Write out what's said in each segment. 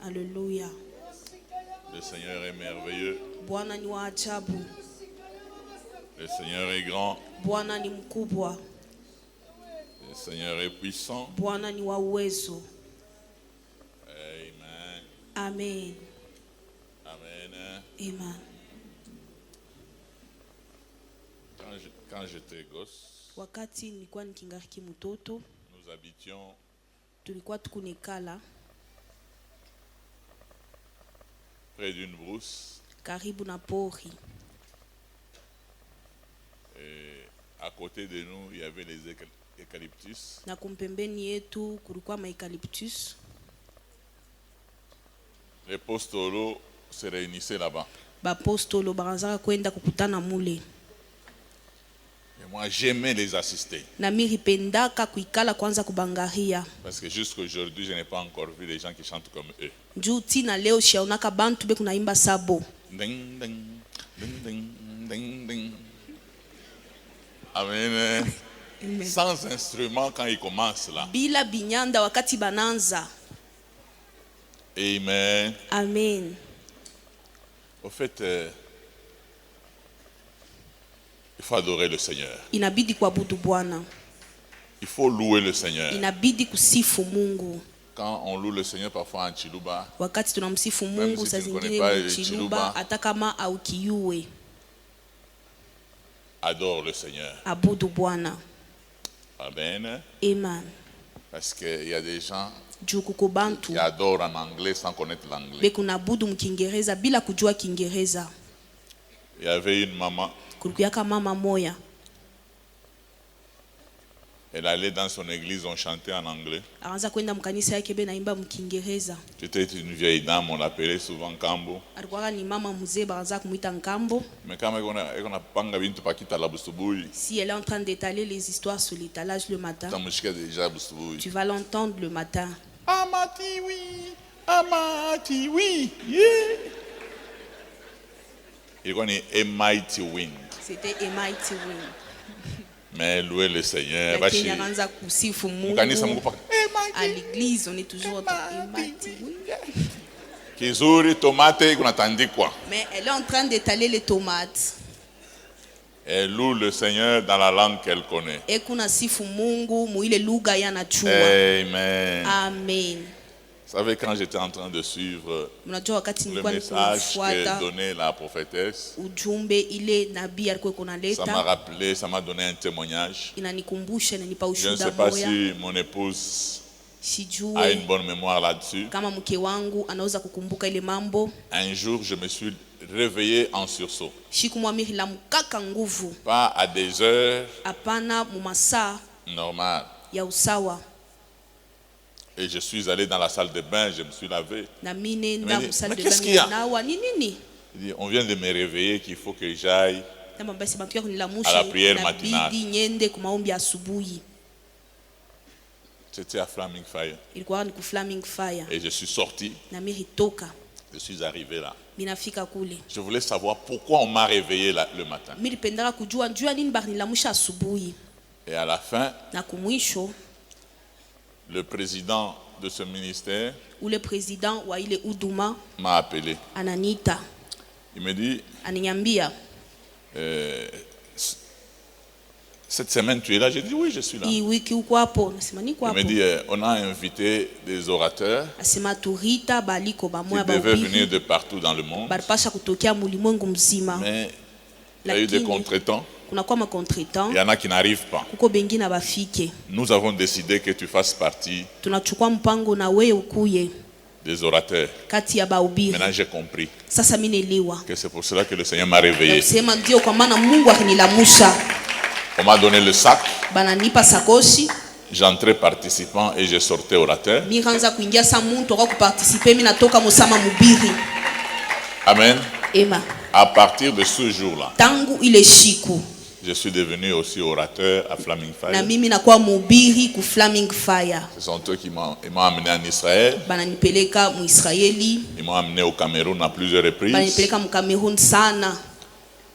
Alléluia. Le Seigneur est merveilleux. Bwana ni wa ajabu. Le Seigneur est grand. Bwana ni mkubwa. Le Seigneur est puissant. Bwana ni wa uwezo. Amen. Amen. Amen. Amen. Quand j'étais gosse, Wakati nilikuwa nikingariki mtoto, nous habitions tulikuwa tukunekala près d'une brousse. karibu na pori. Et à côté de nous, il y avait les eucalyptus. Na kumpembeni yetu kulikuwa maeucalyptus. Les postolos se réunissaient là-bas. Bapostolo baranzaka kwenda kukutana mule. Et moi, j'aimais les assister. Na mimi pendaka kuikala kwanza kubangaria. Parce que jusqu'aujourd'hui, je n'ai pas encore vu des gens qui chantent comme eux. Juu tina leo shaonaka bantu be kunaimba sabo. Ding, ding, ding, ding, ding, ding. Amen. Amen. Sans instrument quand ils commencent là. Bila binyanda wakati bananza. Amen. Amen. Au fait, il faut adorer le Seigneur. Inabidi kuabudu Bwana. Il faut louer le Seigneur. Inabidi kusifu Mungu. Quand on loue le Seigneur parfois en Chiluba, Wakati tunamsifu Même Mungu si saa tu ne connais zingine pas mchiluba Chiluba, hata kama au kiyue, adore le Seigneur. abudu Bwana. Amen. Amen. Parce qu'il y a des gens Juu kuko bantu qui adorent en anglais sans connaître l'anglais. be kunabudu mkingereza bila kujua Kiingereza. Il y avait une maman, Kulikuyaka mama moya, elle allait dans son église, on chantait en anglais. akaanza kwenda mkanisa yake be naimba mkingereza. C'était une vieille dame, on l'appelait souvent Kambo. Alikuwa ni mama mzee, bakaanza kumuita Nkambo. Mais quand on a panga bintu pakita la busubuhi, Si elle est en train d'étaler les histoires sur l'étalage le matin, tamushika déjà busubuhi. tu vas l'entendre le matin. Amati oui, yeah. Ilikuwa ni a mighty wind. C'était a mighty wind. Mais louer le Seigneur, Lakini bashi. anaanza kusifu Mkanisa Mungu. Mungu paka. À l'église, on est toujours dans a mighty wind. Kizuri tomate kunatandikwa. Mais elle est en train d'étaler les tomates. Elle loue le Seigneur dans la langue qu'elle connaît. Et kuna sifu Mungu muile lugha yanachua. Amen. Amen. Vous savez, quand j'étais en train de suivre Unajua wakati le nilikuwa message que nikifuata donnait la prophétesse, ujumbe ile nabii alikuwa ça m'a kunaleta, rappelé, ça m'a donné un témoignage. inanikumbusha, inanipa Je ne sais ushuhuda pas moya. si mon épouse a Sijue une bonne mémoire là-dessus. kama mke wangu anaweza kukumbuka ile mambo. Un jour, je me suis réveillé en sursaut. Shiku mwamiri la mkaka nguvu, Pas à des heures hapana mumasaa normales. ya usawa. Et je suis allé dans la salle de bain, je me suis lavé. Na mine Mais nda musali de qu'est-ce qu'il y a? nawa ni nini? Il dit, on vient de me réveiller qu'il faut que j'aille. Kama basi bantu ya À la kunilamusha prière matinale. inabidi nyende ku maombi asubuhi. C'était à Flaming Fire. Ilikuwa ni ku Flaming Fire. Et je suis sorti, Na mimi toka, je suis arrivé là. minafika kule. Je voulais savoir pourquoi on m'a réveillé là, le matin. Mimi nilipendaka kujua njua nini banilamusha asubuhi. Et à la fin, Na kumwisho le président de ce ministère ule president wa ile huduma m'a appelé. ananiita, Il me dit, ananiambia, cette semaine tu es là? J'ai dit oui, je suis là. hii wiki uko hapo? Nasema niko Il me hapo. dit, on a invité des orateurs Asema turita baliko qui bamoya devaient venir bahubiri de partout dans le monde. balipasha kutokea mulimwengu mzima, Mais il y a eu des lakini contretemps. kunakuwa macontretemps, Il y en a qui n'arrivent pas. kuko bengine abafike. Nous avons décidé que tu fasses partie Tunachukua mpango na wewe ukuye des orateurs. kati ya bahubiri. Maintenant, j'ai compris Sasa mimi niliwa que c'est pour cela que le Seigneur m'a réveillé. sema ndio kwa maana Mungu akinilamusha, On m'a donné le sac. bananipa sakoshi, J'entrais participant et je sortais orateur. mimi kaanza kuingia sa muntu kwa kuparticiper, mimi natoka musama mubiri. Amen. Ema À partir de ce jour-là, tangu ile shiku je suis devenu aussi orateur à Flaming na Fire. mimi nakuwa mubiri ku Flaming Fire. Ce sont eux qui m'ont amené en Israël. Bananipeleka mu Israeli, Ils m'ont amené au Cameroun à plusieurs reprises. bananipeleka mu Cameroun sana.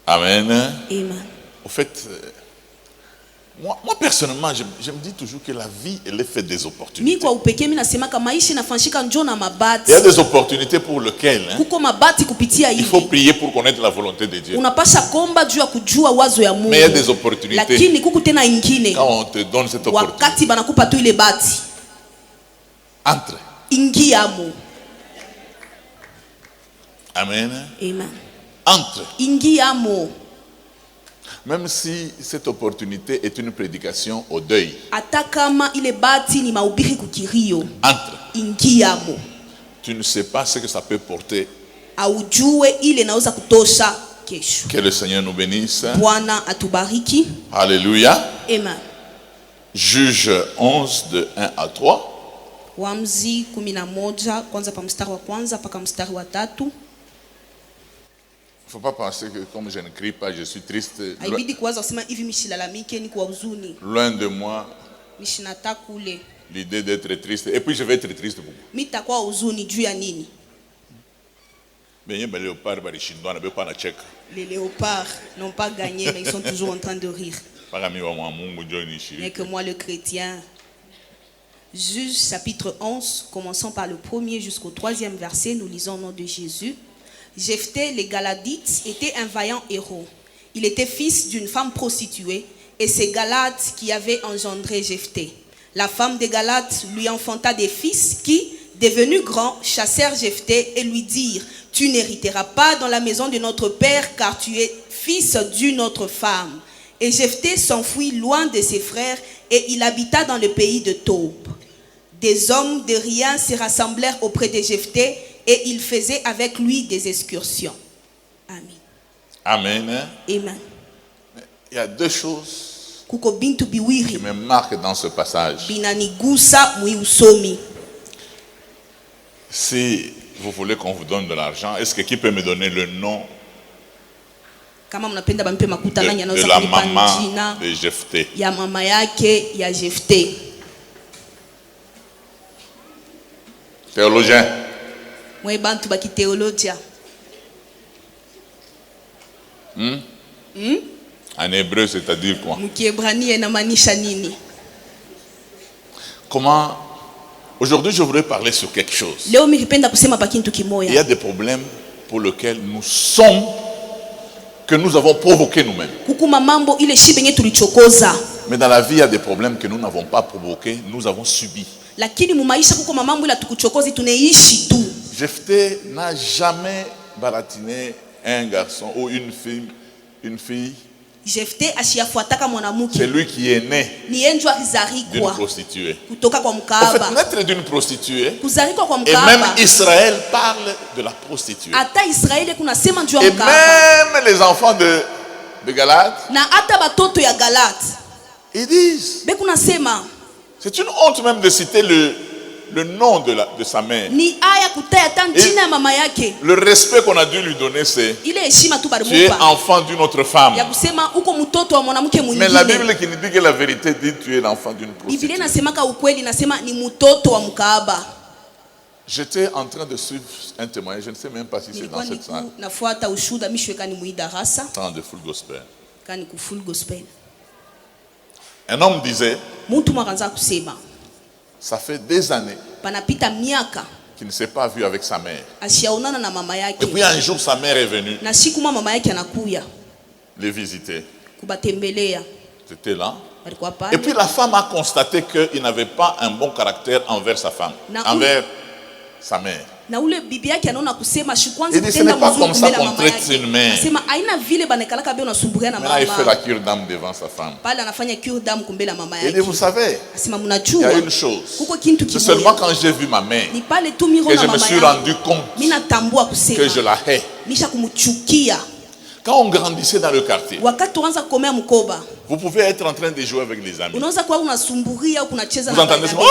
Amen. Ema Au fait, Moi personnellement, je me dis toujours que la vie, elle est faite des Mi opportunités. kwa upekee mimi nasemaka maisha inafanshika njoo na Il mabati. y a des opportunités pour lesquelles Kuko mabati kupitia il faut hivi. prier pour connaître la volonté de Dieu. Unapasha komba juu ya kujua wazo ya Mungu. Mais il y a des opportunités. Lakini kuku tena ingine. Quand on te donne cette opportunité, Wakati banakupa tu ile bati. entre. Ingiamo. Amen. Amen. Entre. Ingiamo. Même si cette opportunité est une prédication au deuil. Hata kama ile bati ni mahubiri kukirio. Entre. Ingiamo. Tu ne sais pas ce que ça peut porter. Aujue ile naweza kutosha kesho. Que le Seigneur nous bénisse. Bwana atubariki. Alléluia. Amen. Juge 11 de 1 à 3. Waamuzi 11 kwanza pa mstari wa kwanza mpaka mstari wa 3. Il ne faut pas penser que comme je ne crie pas, je suis triste. Haibidi kuanza kusema hivi mishilalamike ni kwa huzuni. Loin de moi Mishinata kule. l'idée d'être triste. Et puis je vais être triste pour vous. Mitakuwa huzuni juu ya nini? Mais il y a des léopards, des chinois, des léopards, des tchèques. Les léopards n'ont pas gagné mais ils sont toujours en train de rire. Mais que moi le chrétien. Juge chapitre 11, commençons par le 1er jusqu'au 3e verset, nous lisons au nom de Jésus. Jephthé, les Galadites, était un vaillant héros. Il était fils d'une femme prostituée et c'est Galad qui avait engendré Jephthé. La femme de Galad lui enfanta des fils qui, devenus grands, chassèrent Jephthé et lui dirent: tu n'hériteras pas dans la maison de notre père car tu es fils d'une autre femme. Et Jephthé s'enfuit loin de ses frères et il habita dans le pays de Tob. Des hommes de rien se rassemblèrent auprès de Jephthé et ils faisaient avec lui des excursions. Amen. Amen. Amen. Il y a deux choses Kuko bintu biwiri qui me marquent dans ce passage. binanigusa mwiusomi. Si vous voulez qu'on vous donne de l'argent, est-ce que qui peut me donner le nom Kama mnapenda bampe makuta nani de anaweza la kulipa maman jina de Jephthé? ya mama yake ya Jephthé? Théologien. Mwe bantu baki teolojia. En hébreu, c'est-à-dire quoi? Mkiebrania inamaanisha nini? Comment? Aujourd'hui, je voudrais parler sur quelque chose. Leo mikipenda kusema pa kintu Il y kimoya. a des problèmes pour lesquels nous sommes, que nous avons provoqués nous-mêmes. Kukuma mambo ile shibe yenye tulichokoza. Mais dans la vie, il y a des problèmes que nous n'avons pas provoqués, nous avons subis. Lakini mu maisha kuko mambo ila tukuchokozi tunaishi tu. Jephthé n'a jamais baratiné un garçon ou une fille. Jephthé ashiafuataka C'est mwanamke. lui qui est né Ni yeye ndio d'une akizarikwa prostituée. kutoka kwa En fait, mkaaba. naître d'une prostituée, Kuzarikwa kwa et même mkaaba. Israël parle de la prostituée. Hata Israeli kuna sema juu ya Et mkaaba. même les enfants de Galate, Na hata batoto ya Galat. ils disent, Be kuna sema c'est une honte même de citer le nom de sa mère. ni aya kutaya hata jina ya mama yake. Le respect qu'on a dû lui donner, c'est Ile heshima tu tu es balimupa. enfant d'une autre femme. Ya kusema uko mtoto wa mwanamke Mais la mwingine. Bible qui nous dit que la vérité dit tu es l'enfant d'une Biblia prostituée. inasemaka ukweli, nasema ni mtoto wa mkaaba. J'étais en train de suivre un témoignage, je ne sais même pas si c'est dans Nilikuwa cette salle. nafuata ushuda mishweka ni muidarasa Temps de full gospel. kani ku full gospel. Un homme disait, Mtu mwanza kusema ça fait des années panapita miaka qu'il ne s'est pas vu avec sa mère. ashaonana na mama Et yake. puis un jour, sa mère est venue Na siku mama yake anakuya les visiter. kubatembelea. C'était là. Walikuwa Et pale. puis la femme a constaté qu'il n'avait pas un bon caractère envers sa femme, Na- envers sa mère. Na ule bibi yake anaona kusema shukwanza Il dit, kutenda ce n'est pas mzuri comme ça kumbele qu'on mama traite yake. une mère. Anasema haina vile banekalaka bia unasumburia na Maintenant, il fait la mama. cure d'âme devant sa femme. Pale anafanya cure d'âme kumbele mama Il dit, yake. vous savez, Asema il y mnajua a une chose. kuko kintu C'est kimoja. seulement quand j'ai vu ma mère Ni pale tu miro que na je me mama suis yangu. rendu compte Mimi natambua que je kusema la hais. misha kumchukia. Quand on grandissait dans le quartier, Wakati tuanza kukomea mkoba, vous pouvez être en train de jouer avec les amis. unaweza kuwa unasumburia au kunacheza Vous na entendez ça? baba.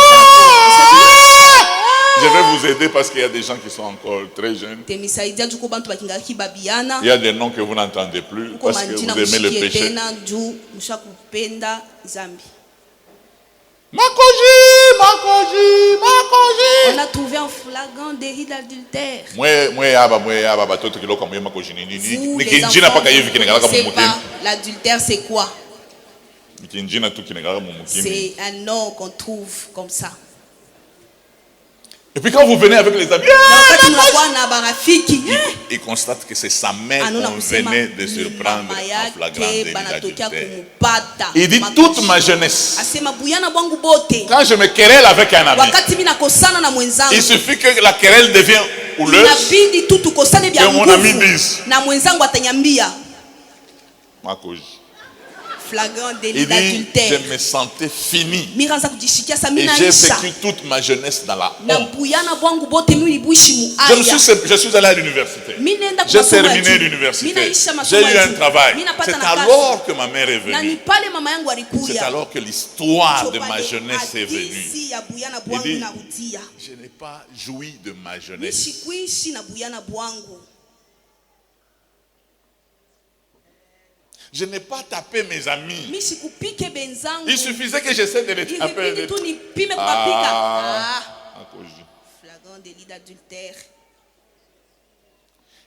Je vais vous aider parce qu'il y a des gens qui sont encore très jeunes. Temisaidia juko bantu bakingaki babiana. Il y a des noms que vous n'entendez plus Uko parce que manjina vous aimez le mushikie péché. tena juu mshakupenda zambi. Makoji. On a trouvé un flagrant délit d'adultère. Mwe batoto kiloko mwe makoji Vous, nini. les Nikinjina enfants, paka hivi vous kinagalaka ne connaissez mumutema. pas l'adultère c'est quoi? C'est un nom qu'on trouve comme ça. Et puis quand vous venez avec les amis, ils constatent que c'est sa mère qu'on venait de surprendre en flagrant délit d'adultère. Il dit toute ma jeunesse. Quand je me querelle avec un ami, il suffit que la querelle devienne houleuse, que mon ami dise flagrant délit il dit, d'adultère. je me sentais fini. Et j'ai vécu toute ma jeunesse dans la honte. Je suis allé à l'université. J'ai terminé l'université. J'ai eu un travail. C'est alors que ma mère est venue. C'est alors que l'histoire de ma jeunesse est venue. Il dit, je n'ai pas joui de ma jeunesse. Je n'ai pas tapé mes amis. Il suffisait que j'essaie de les taper. Flagrant délit d'adultère.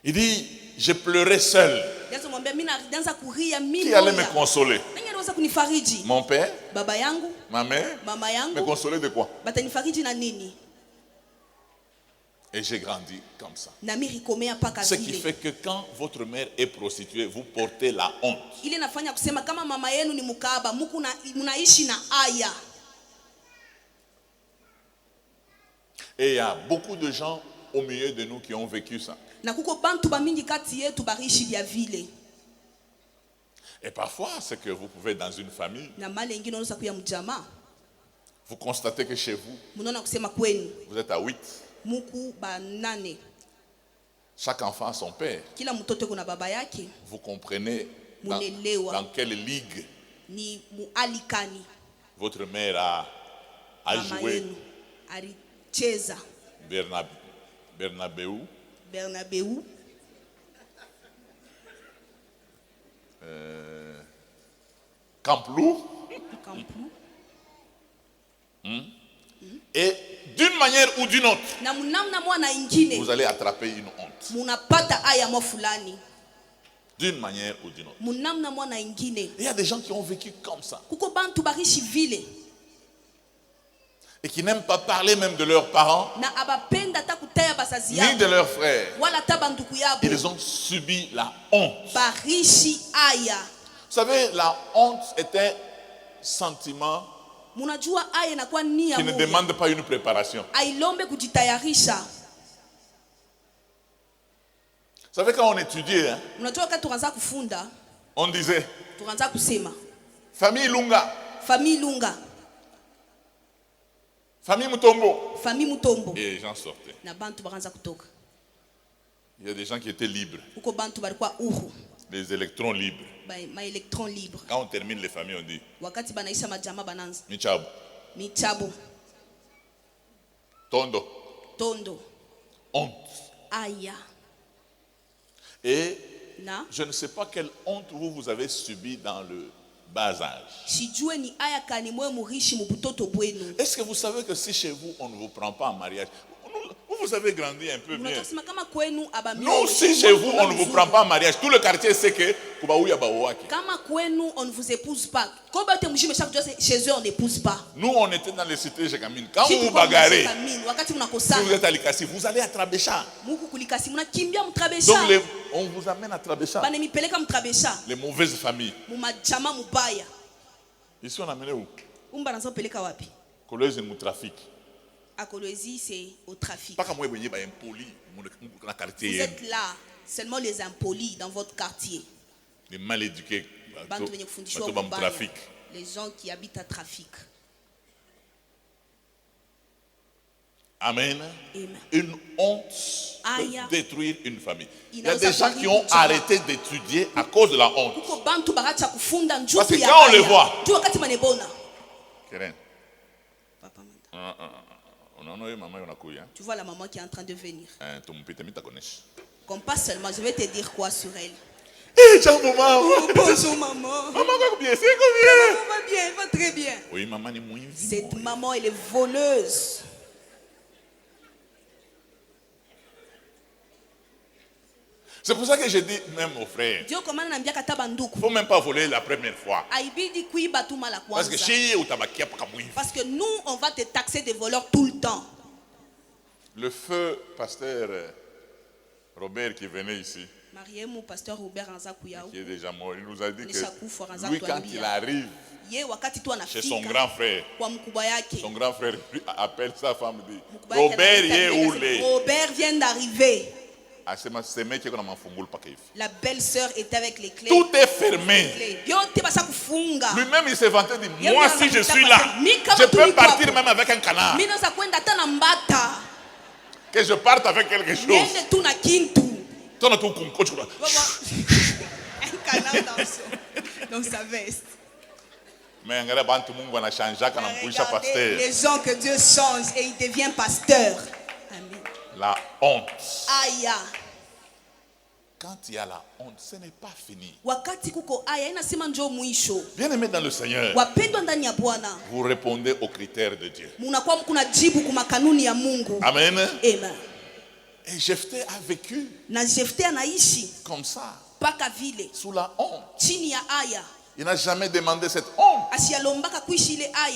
Il dit, je pleurais seul. Qui allait me consoler? Mon père? Ma mère? Me consoler de quoi? Et j'ai grandi comme ça. Ce qui fait que quand votre mère est prostituée, vous portez la honte. Et il y a beaucoup de gens au milieu de nous qui ont vécu ça. Et parfois, c'est que vous pouvez dans une famille, vous constatez que chez vous, vous êtes à 8. Chaque enfant a son père. Vous comprenez dans quelle ligue votre mère a joué. Bernabéu. Camp Lou. Et d'une manière ou d'une autre, vous allez attraper une honte. D'une manière ou d'une autre. Il y a des gens qui ont vécu comme ça. Et qui n'aiment pas parler même de leurs parents, ni de leurs frères. Ils ont subi la honte. Vous savez, la honte est un sentiment qui ne demande pas une préparation. Vous savez, quand on étudiait, on disait famille Lunga, famille Mutombo. Et les gens sortaient. Il y a des gens qui étaient libres. Des électrons libres. Quand on termine les familles, on dit Michabo. Tondo. Honte. Et je ne sais pas quelle honte vous avez subi dans le bas âge. Est-ce que vous savez que si chez vous on ne vous prend pas en mariage, vous avez grandi un peu bien. Nous, si chez vous on ne vous prend pas en mariage, tout le quartier sait que on ne vous épouse pas. Chez eux on n'épouse pas. Nous on était dans les cités Jégamine. Quand vous vous bagarrez, si vous êtes à Likasi, vous allez à Trabécha. Donc on vous amène à Trabécha. Les mauvaises familles. Ici on a amené où? Kolwezi mu trafic. À Kolwezi, c'est au trafic. Vous êtes là, seulement les impolis dans votre quartier. Les mal éduqués. Les gens qui habitent à trafic. Amen. Une honte peut détruire une famille. Il y a des gens qui ont arrêté d'étudier à cause de la honte. Parce que quand on les voit, tu vois la maman qui est en train de venir. Comme pas seulement, je vais te dire quoi sur elle. Bonjour maman. Maman va bien, c'est combien? Maman va bien, va très bien. Oui, maman est moins. Cette maman, elle est voleuse. C'est pour ça que je dis même aux frères, il ne faut même pas voler la première fois. Parce que nous, on va te taxer de voleurs tout le temps. Le feu pasteur Robert qui venait ici, qui est déjà mort, il nous a dit que lui, quand il arrive chez son grand frère appelle sa femme et dit, Robert vient d'arriver. La belle-sœur était avec les clés. Tout est fermé. Lui-même il s'est vanté, dit, moi si je suis là, je peux partir même avec un canard. Que je parte avec quelque chose. Un canard dans sa veste. Mais regardez les gens que Dieu change et il devient pasteur. Amen. La honte. Aïe. Quand il y a la honte, ce n'est pas fini. Bien aimé dans le Seigneur, vous répondez aux critères de Dieu. Amen. Amen. Et Jephthé a vécu comme ça, sous la honte. Il n'a jamais demandé cette honte,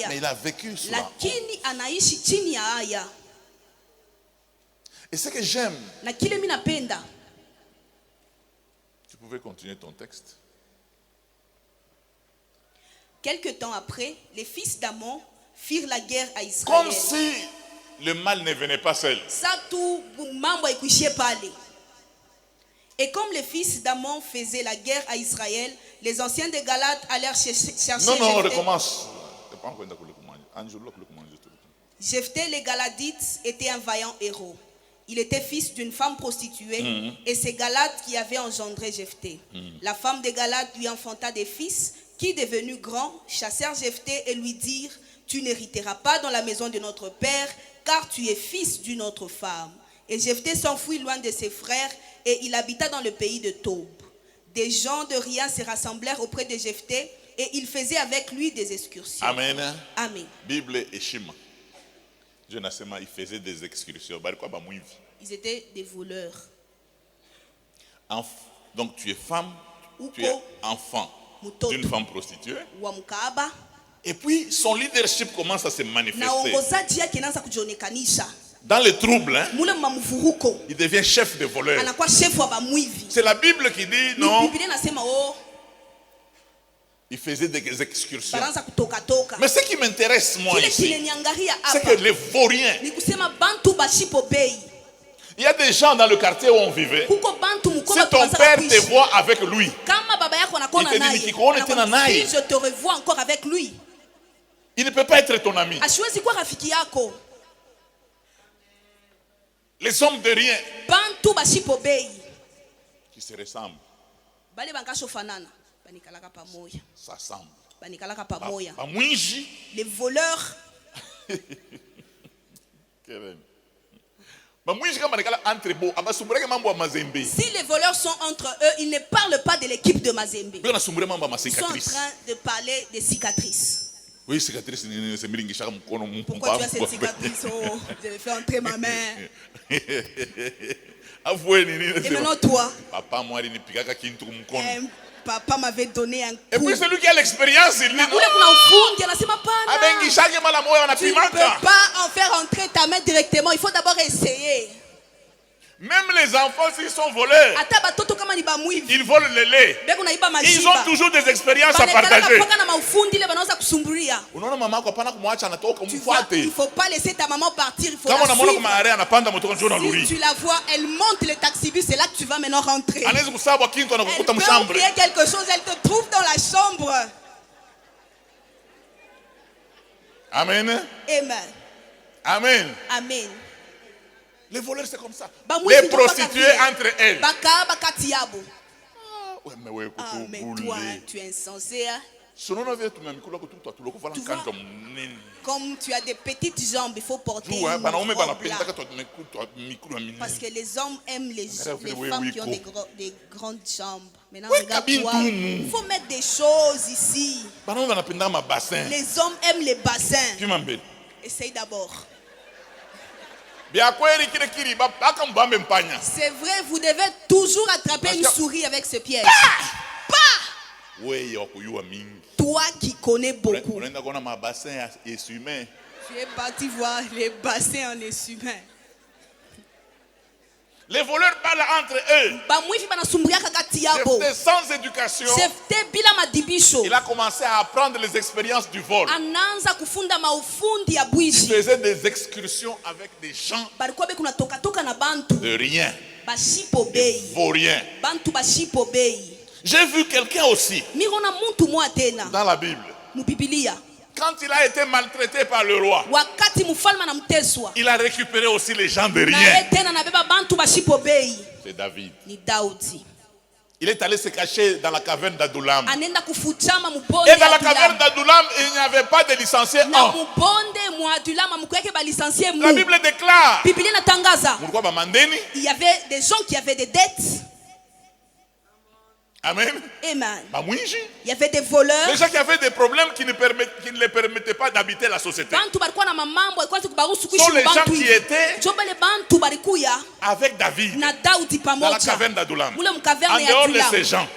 mais il a vécu sous la honte. Et ce que j'aime, tu pouvais continuer ton texte. Quelque temps après, les fils d'Amon firent la guerre à Israël. Comme si le mal ne venait pas seul. Et comme les fils d'Amon faisaient la guerre à Israël, les anciens de Galate allèrent chercher Jephthé. Non, recommence. Jephthé les Galadites était un vaillant héros. Il était fils d'une femme prostituée et c'est Galate qui avait engendré Jephthé. La femme de Galate lui enfanta des fils qui, devenus grands, chassèrent Jephthé et lui dirent, tu n'hériteras pas dans la maison de notre père, car tu es fils d'une autre femme. Et Jephthé s'enfuit loin de ses frères et il habita dans le pays de Tob. Des gens de rien se rassemblèrent auprès de Jephthé et ils faisaient avec lui des excursions. Amen. Amen. Bible et Shima. Ils faisaient des excursions. Ils étaient des voleurs. Donc tu es femme, tu es enfant d'une femme prostituée. Et puis son leadership commence à se manifester. Dans les troubles, il devient chef de voleurs. C'est la Bible qui dit non. Il faisait des excursions. Mais ce qui m'intéresse moi ici, c'est que les vauriens, il y a des gens dans le quartier où on vivait. Si ton père te voit avec lui, il te dit je te revois encore avec lui. Il ne peut pas être ton ami. Les hommes de rien qui se ressemblent s'assemblent. Les voleurs. Si les voleurs sont entre eux, ils ne parlent pas de l'équipe de Mazembe. Ils sont en train de parler des cicatrices. Oui, cicatrice. Pourquoi tu as cette cicatrice? Oh, je vais faire entrer ma main. Et maintenant toi, papa m'avait donné un coup. Et puis celui qui a l'expérience, il dit non. Tu ne peux pas en faire entrer ta main directement. Il faut d'abord essayer. Même les enfants, s'ils sont voleurs, ils volent le lait. Ils ont toujours des expériences à partager. Il ne faut pas laisser ta maman partir. Il faut la suivre. Si tu la vois, elle monte le taxi-bus. C'est là que tu vas maintenant rentrer. Elle peut oublier quelque chose. Elle te trouve dans la chambre. Amen. Amen. Amen. Amen. Les voleurs, c'est comme ça. Les prostituées entre elles. Mais toi, tu es insensé. Comme tu as des petites jambes, il faut porter une robe là. Parce que les hommes aiment les femmes qui ont des grandes jambes. Maintenant, regarde-toi. Il faut mettre des choses ici. Les hommes aiment les bassins. Essaye d'abord. C'est vrai, vous devez toujours attraper une souris avec ce piège. Toi qui connais beaucoup. Tu es parti voir les bassins en essuie-main. Les voleurs parlent entre eux. J'étais sans éducation. Il a commencé à apprendre les expériences du vol. Il faisait des excursions avec des gens de rien, de vauriens. J'ai vu quelqu'un aussi dans la Bible. Quand il a été maltraité par le roi, il a récupéré aussi les gens de rien. C'est David. Il est allé se cacher dans la caverne d'Adullam. Et dans la caverne d'Adullam, il n'y avait pas de licencié. La Bible déclare, il y avait des gens qui avaient des dettes. Amen. Amen. Il y avait des voleurs. Les gens qui avaient des problèmes qui ne les permettaient pas d'habiter la société. Ce sont les gens qui étaient avec David dans la caverne d'Adullam. En dehors de ces gens,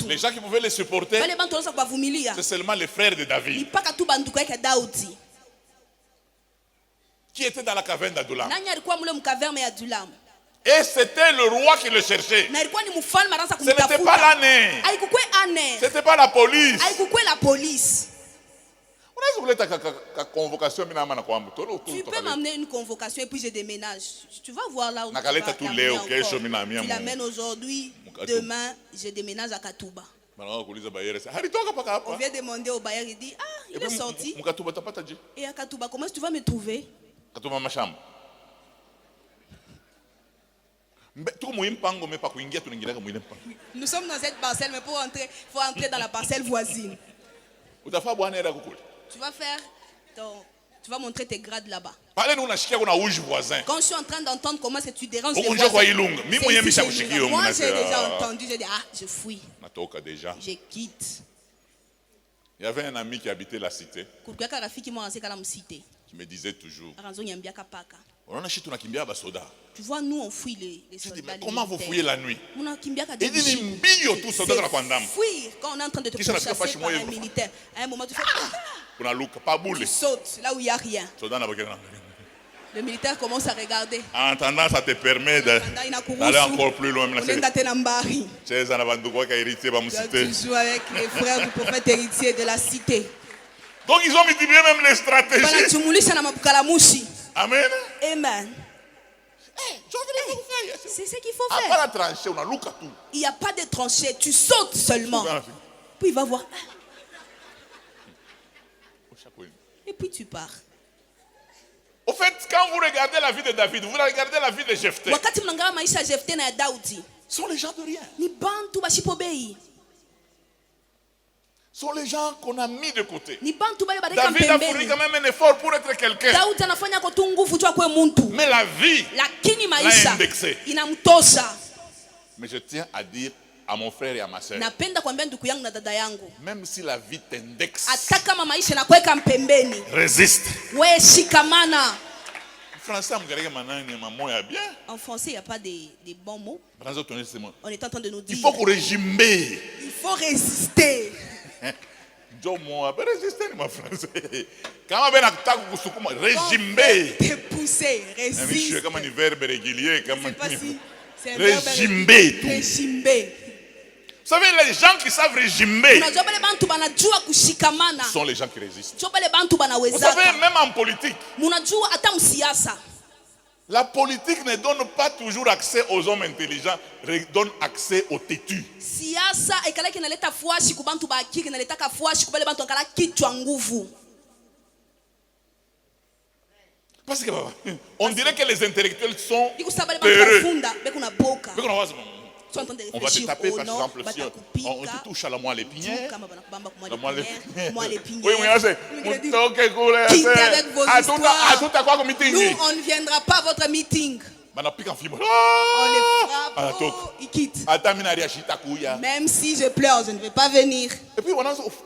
les gens qui pouvaient les supporter, c'est seulement les frères de David qui étaient dans la caverne d'Adullam. Et c'était le roi qui le cherchait. Ce n'était pas l'année. Ce n'était pas la police. Tu peux m'amener une convocation et puis je déménage. Tu vas voir là où tu l'amènes aujourd'hui, demain, je déménage à Katouba. On vient demander au bailleur, il dit, ah, il est sorti. Et à Katouba, comment est-ce que tu vas me trouver? Nous sommes dans cette parcelle, mais pour entrer, il faut entrer dans la parcelle voisine. Tu vas faire tu vas montrer tes grades là-bas. Quand je suis en train d'entendre comment est-ce que tu déranges les voisins, moi j'ai déjà entendu, j'ai dit je fuis, je quitte. Il y avait un ami qui habitait la cité. Qui me disait toujours, tu vois, nous on fuit les soldats. Comment vous fouillez la nuit? Il dit fuir quand on est en train de te pourchasser par un militaire. À un moment tu fais tu sautes là où il n'y a rien. Le militaire commence à regarder. En attendant, ça te permet d'aller encore plus loin. Tu joues avec les frères du prophète héritier de la cité. Donc ils ont multiplié même les stratégies. Amen. Amen. C'est ce qu'il faut faire. Il n'y a pas de tranchée, tu sautes seulement. Puis il va voir. Et puis tu pars. Au fait, quand vous regardez la vie de David, vous regardez la vie de Jephthé. Ce sont les gens de rien. Ce sont les gens qu'on a mis de côté. David a fourni quand même un effort pour être quelqu'un. Mais la vie l'a indexé. Mais je tiens à dire à mon frère et à ma soeur, même si la vie t'indexe, résiste. En français, il n'y a pas de bons mots. On est en train de nous dire, il faut régimer. Il faut résister. Régimer. Pousser, résister. Régimer. Vous savez, les gens qui savent régimer sont les gens qui résistent. Vous savez, même en politique, la politique ne donne pas toujours accès aux hommes intelligents, donne accès aux têtus. Parce que on dirait que les intellectuels sont peureux. On va te taper par exemple si on te touche à la moelle épinière. Oui, nous, on ne viendra pas à votre meeting. On les frappe, ils quittent. Même si je pleure, je ne vais pas venir. Et puis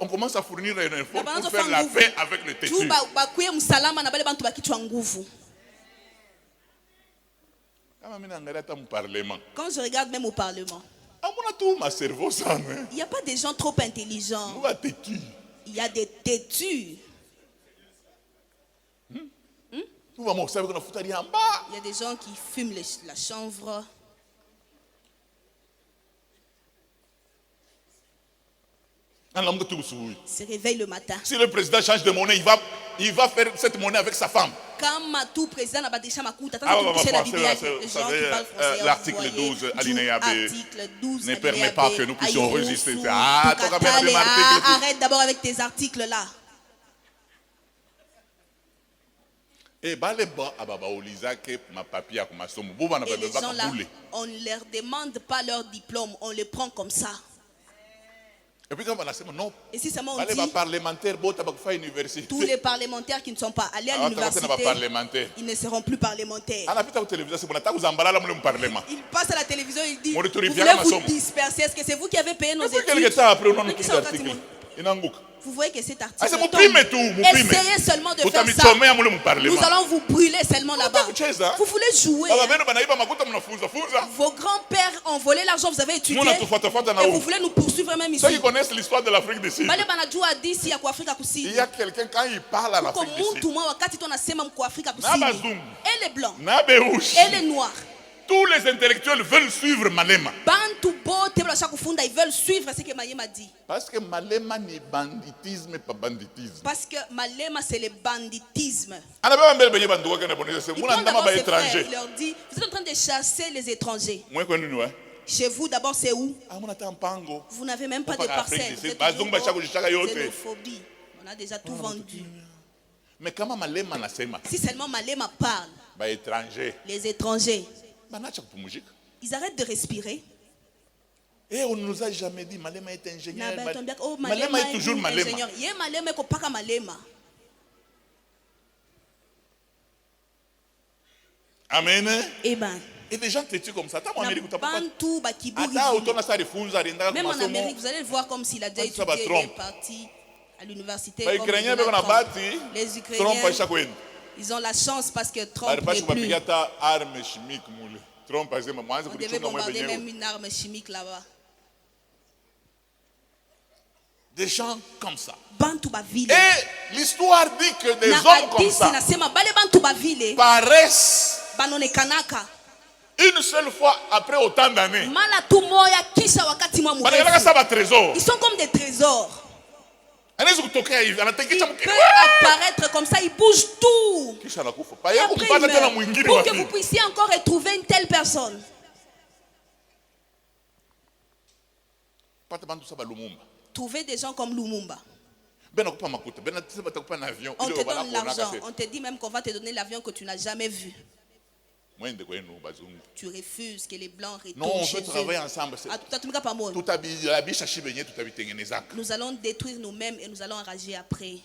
on commence à fournir un effort pour faire la paix avec le têtu. Quand je regarde même au Parlement, il n'y a pas des gens trop intelligents. Il y a des têtus. Il y a des gens qui fument la chanvre. Se réveille le matin. Si le président change de monnaie, il va faire cette monnaie avec sa femme. L'article 12, alinéa B, ne permet pas que nous puissions résister. Arrête d'abord avec tes articles là. Et les gens là, on ne leur demande pas leur diplôme, on les prend comme ça. Et si seulement on dit tous les parlementaires qui ne sont pas allés à l'université, ils ne seront plus parlementaires. Ils passent à la télévision et ils disent, vous voulez vous disperser, est-ce que c'est vous qui avez payé nos études? Vous voyez que cet article tombe. Essayez seulement de faire ça. Nous allons vous brûler seulement là-bas. Vous voulez jouer. Vos grands-pères ont volé l'argent, vous avez étudié. Et vous voulez nous poursuivre même ici. Ceux qui connaissent l'histoire de l'Afrique du Sud. Il y a quelqu'un quand il parle à l'Afrique du Sud. Et les blancs. Et les noirs. Tous les intellectuels veulent suivre Malema. Ils veulent suivre ce que Malema dit. Parce que Malema n'est banditisme, pas banditisme. Parce que Malema c'est le banditisme. Il leur dit, vous êtes en train de chasser les étrangers. Chez vous d'abord c'est où? Vous n'avez même pas de parcelle. Xénophobie. On a déjà tout vendu. Mais comment Malema nasema? Si seulement Malema parle. Les étrangers. Ils arrêtent de respirer. Et on ne nous a jamais dit Malema est ingénieur. Malema est toujours Malema. Amen. Amen. Et les gens te tuent comme ça. Même en Amérique, vous allez le voir comme s'il a déjà étudié, il est parti à l'université. Les Ukrainiens, ils ont la chance parce que Trump n'est plus. On devait bombarder même une arme chimique là-bas. Des gens comme ça. Et l'histoire dit que des hommes comme ça paraissent une seule fois après autant d'années. Ils sont comme des trésors. Il peut apparaître comme ça, il bouge tout. Après, pour que vous puissiez encore retrouver une telle personne. Trouvez des gens comme Lumumba. On te donne l'argent, on te dit même qu'on va te donner l'avion que tu n'as jamais vu. Tu refuses que les blancs retournent. Non, on veut travailler ensemble. Nous allons détruire nous-mêmes et nous allons enrager après.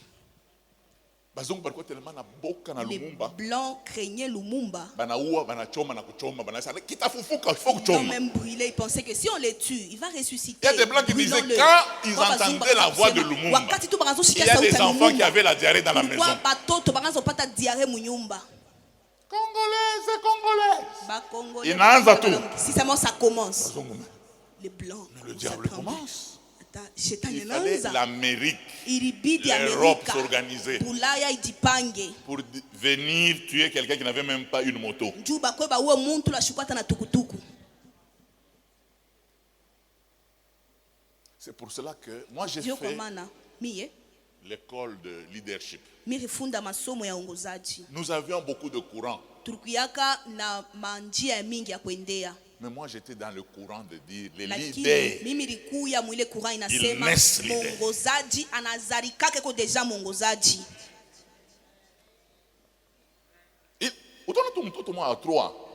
Les blancs craignaient Lumumba. Ils l'ont même brûlé. Ils pensaient que si on les tue, il va ressusciter. Il y a des blancs qui disaient quand ils entendaient la voix de Lumumba, il y a des enfants qui avaient la diarrhée dans la maison. Congolais. Si seulement ça commence. Les blancs. Le diable commence. Il fallait l'Amérique, l'Europe s'organiser pour venir tuer quelqu'un qui n'avait même pas une moto. C'est pour cela que moi j'ai fait l'école de leadership. Nous avions beaucoup de courants. Mais moi j'étais dans le courant de dire les leaders. Ils naissent leaders.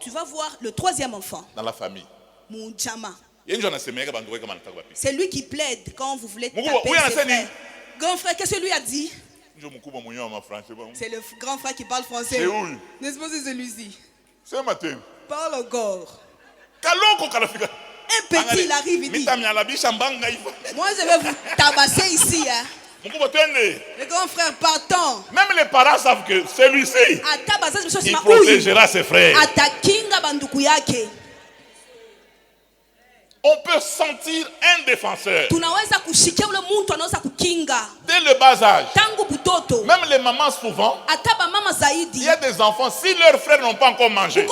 Tu vas voir le troisième enfant dans la famille. C'est lui qui plaide quand vous voulez taper ses frères. Grand frère, qu'est-ce que lui a dit? C'est le grand frère qui parle français. C'est où? N'est-ce pas celui-ci? C'est matin. Parle encore. Un petit, il arrive, il dit. Moi, je vais vous tabasser ici. Hein. Les grands frères partant. Même les parents savent que celui-ci, il protégera ses frères. On peut sentir un défenseur. Dès le bas âge. Même les mamans souvent. Il y a des enfants, si leurs frères n'ont pas encore mangé,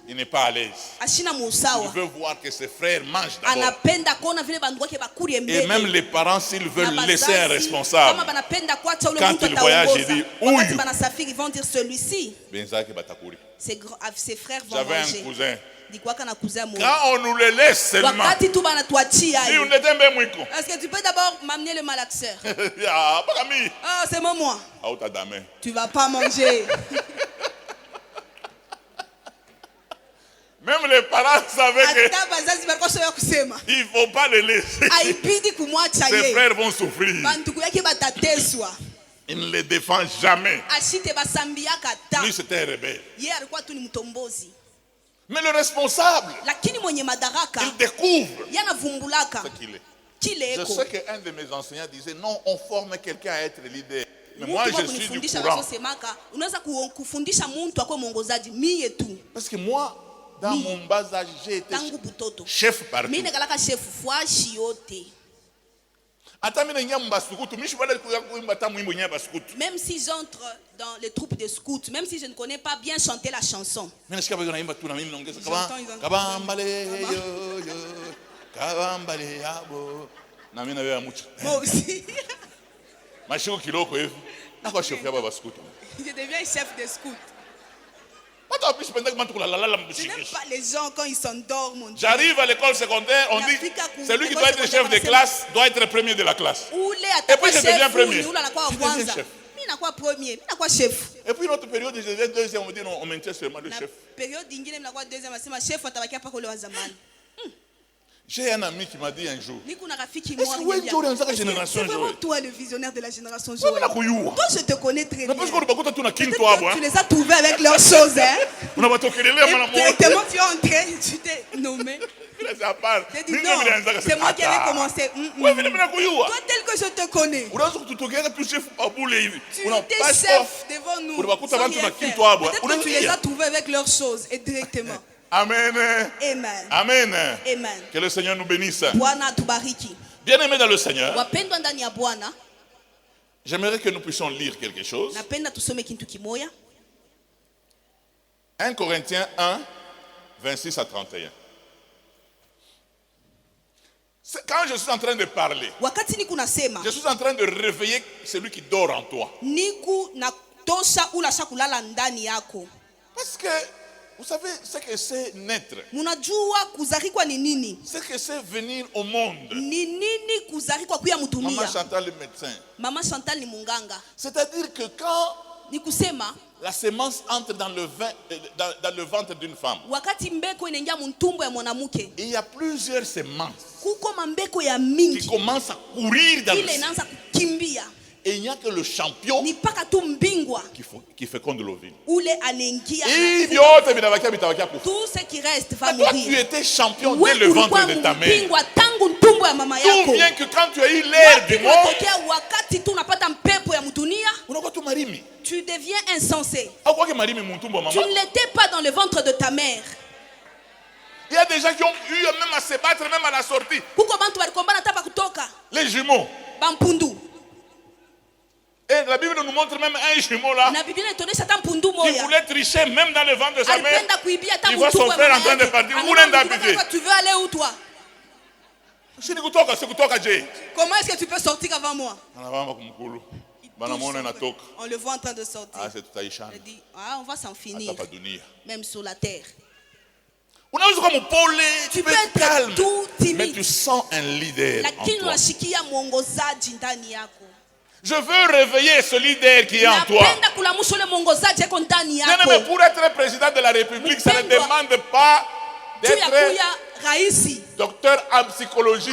il n'est pas à l'aise. Il veut voir que ses frères mangent d'abord. Et même les parents, s'ils veulent laisser un responsable, quand ils voyagent, ils disent ouïe. Ses frères vont J'avais manger. Un cousin. Quand on nous le laisse seulement. Est-ce que tu peux d'abord m'amener le malaxeur? Ah, c'est moi. Tu vas pas manger. Même les parents savaient que il ne faut pas les laisser. Ses frères vont souffrir. Il ne les défend jamais. Lui, c'était un rebelle. Mais le responsable, il découvre ce qu'il est. Je sais qu'un de mes enseignants disait non, on forme quelqu'un à être leader. Mais moi, je suis du courant. Parce que moi, dans mon bas âge, j'ai été chef partout. Même si j'entre dans les troupes de scouts, même si je ne connais pas bien chanter la chanson, moi aussi, je deviens chef de scouts. Je n'aime pas les gens quand ils s'endorment. J'arrive à l'école secondaire, on dit celui qui doit être chef de classe doit être premier de la classe. Et puis je deviens premier. Je deviens chef. Et puis notre période, je deviens deuxième, on dit non, on maintient seulement le chef. J'ai un ami qui m'a dit un jour, c'est vraiment toi le visionnaire de la génération Joël. Toi je te connais très bien. Tu les as trouvés avec leurs choses. Directement tu es entré, tu t'es nommé. J'ai dit non, c'est moi qui allais commencer. Toi tel que je te connais, tu étais chef devant nous. Peut-être que tu les as trouvés avec leurs choses et directement. Amen. Amen. Amen. Amen. Que le Seigneur nous bénisse. Bien aimé dans le Seigneur, j'aimerais que nous puissions lire quelque chose. 1 Corinthiens 1, 26 à 31. Quand je suis en train de parler, je suis en train de réveiller celui qui dort en toi. Parce que vous savez ce que c'est naître. Ce que c'est venir au monde. Maman Chantal le médecin. C'est-à-dire que quand la semence entre dans le ventre d'une femme, il y a plusieurs semences qui commencent à courir dans le ciel. Et il n'y a que le champion qui féconde l'ovule. Tout ce qui reste va mourir. Toi, tu étais champion dès le ventre de ta mère. D'où vient que quand tu as eu l'air du monde, tu deviens insensé. Tu ne l'étais pas dans le ventre de ta mère. Il y a des gens qui ont eu même à se battre, même à la sortie. Les jumeaux. Et la Bible nous montre même un jumeau là qui voulait tricher même dans le ventre de sa mère. Il voit son frère en train de partir. Tu veux aller où toi? Comment est-ce que tu peux sortir avant moi? On le voit en train de sortir. Il dit, on va s'en finir. Même sur la terre. Tu peux être calme, mais tu sens un leader en toi. Je veux réveiller ce leader qui est en toi. Bien-aimé, pour être président de la République, ça ne demande pas d'être docteur en psychologie.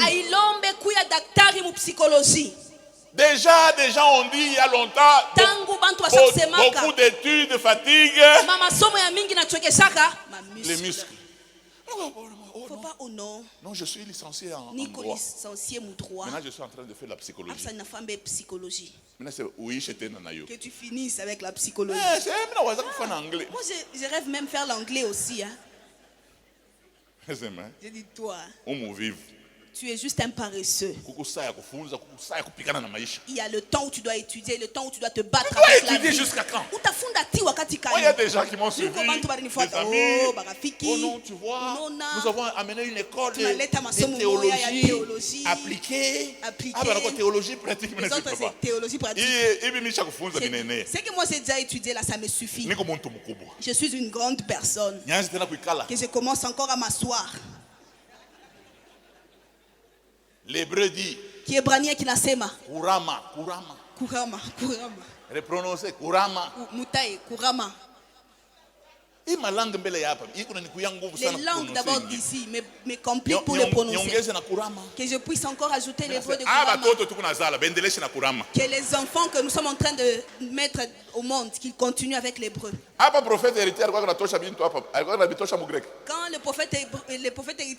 Déjà, des gens ont dit il y a longtemps, beaucoup d'études, fatigue, les muscles. droit ou non? Non, je suis licencié en droit. Maintenant, je suis en train de faire la psychologie. Maintenant, c'est oui, que tu finisses avec la psychologie. Moi, je rêve même faire l'anglais aussi. Hein. Je dis toi. Vivre. Tu es juste un paresseux. Il y a le temps où tu dois étudier, le temps où tu dois te battre avec la vie. Étudier jusqu'à quand? Il y a des gens qui m'ont suivi, des amis. Oh non, tu vois, nous avons amené une école de théologie appliquée. Théologie pratique, mais c'est pas. Théologie pratique. Ce que moi j'ai déjà étudié là, ça me suffit. Je suis une grande personne. Que je commence encore à m'asseoir. L'hébreu dit Kiebrania kinasema kurama. Reprononcez kurama. Mutai kurama. Les langues d'abord d'ici me compliquent pour les prononcer. Que je puisse encore ajouter l'hébreu de kurama. Que les enfants que nous sommes en train de mettre au monde, qu'ils continuent avec l'hébreu. Quand le prophète héritier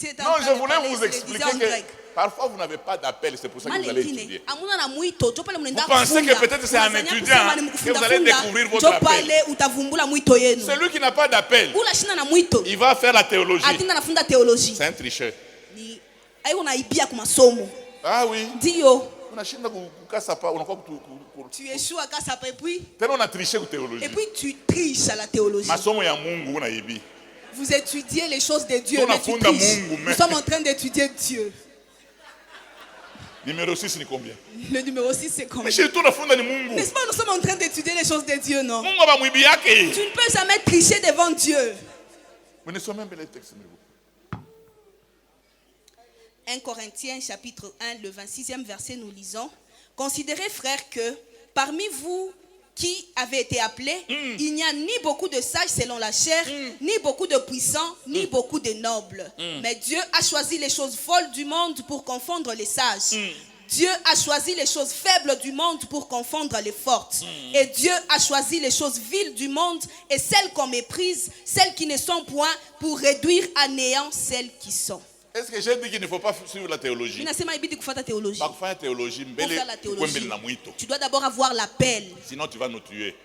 était non, je voulais vous expliquer que parfois vous n'avez pas d'appel, c'est pour ça que vous allez étudier. Vous pensez que peut-être c'est en étudiant que vous allez découvrir votre appel. Celui qui n'a pas d'appel, il va faire la théologie. C'est un tricheur. Ah oui. Tu échoues à Kassapa et puis on a triché la théologie. Et puis tu triches à la théologie. Vous étudiez les choses de Dieu, mais tu triches. Nous sommes en train d'étudier Dieu. Numéro 6 c'est combien? Le numéro 6 c'est combien? N'est-ce pas, nous sommes en train d'étudier les choses de Dieu, non? Tu ne peux jamais tricher devant Dieu. 1 Corinthiens chapitre 1, le 26e verset, nous lisons: Considérez, frères, que parmi vous qui avez été appelés, il n'y a ni beaucoup de sages selon la chair, ni beaucoup de puissants, ni beaucoup de nobles. Mais Dieu a choisi les choses folles du monde pour confondre les sages. Dieu a choisi les choses faibles du monde pour confondre les fortes. Et Dieu a choisi les choses viles du monde et celles qu'on méprise, celles qui ne sont point, pour réduire à néant celles qui sont. Est-ce que j'ai dit qu'il ne faut pas suivre la théologie? Pour faire la théologie, tu dois d'abord avoir l'appel. Sinon tu vas nous tuer.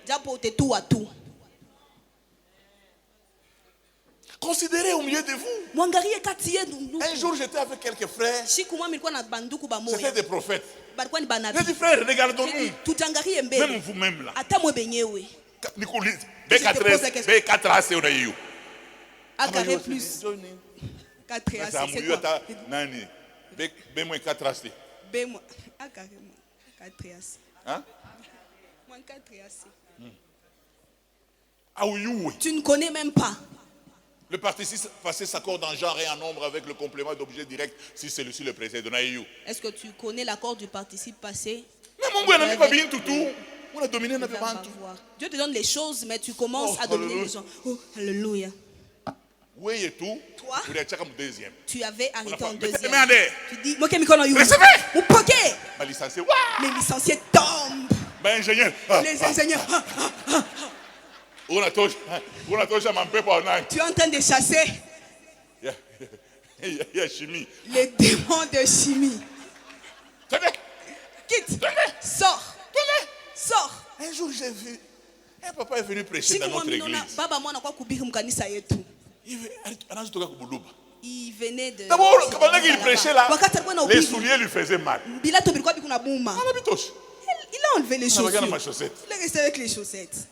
Considérez au milieu de vous. Un jour j'étais avec quelques frères. C'était des prophètes. J'ai dit, frère, regardons-nous. Même vous-même là. B4AC, on a eu. A carré plus. 4AC, c'est quoi? B-4AC. B-, A carré, 4AC. Hein? Moins 4AC. Tu ne connais même pas. Le participe passé s'accorde en genre et en nombre avec le complément d'objet direct si celui-ci le précède. Est-ce que tu connais l'accord du participe passé? On a dominé, Dieu te donne les choses, mais tu commences à dominer les gens. Oh, alléluia. Oui, et tout. Toi, deuxième. Tu avais arrêté en deuxième. Tu dis, les licenciés tombent. Les ingénieurs. Tu es en train de chasser les démons de chimie. Quitte. Sors. Un jour j'ai vu un papa est venu prêcher dans notre église. Il venait de... D'abord, quand il prêchait là, les souliers lui faisaient mal. Il a enlevé les chaussures. Il est resté avec les chaussettes.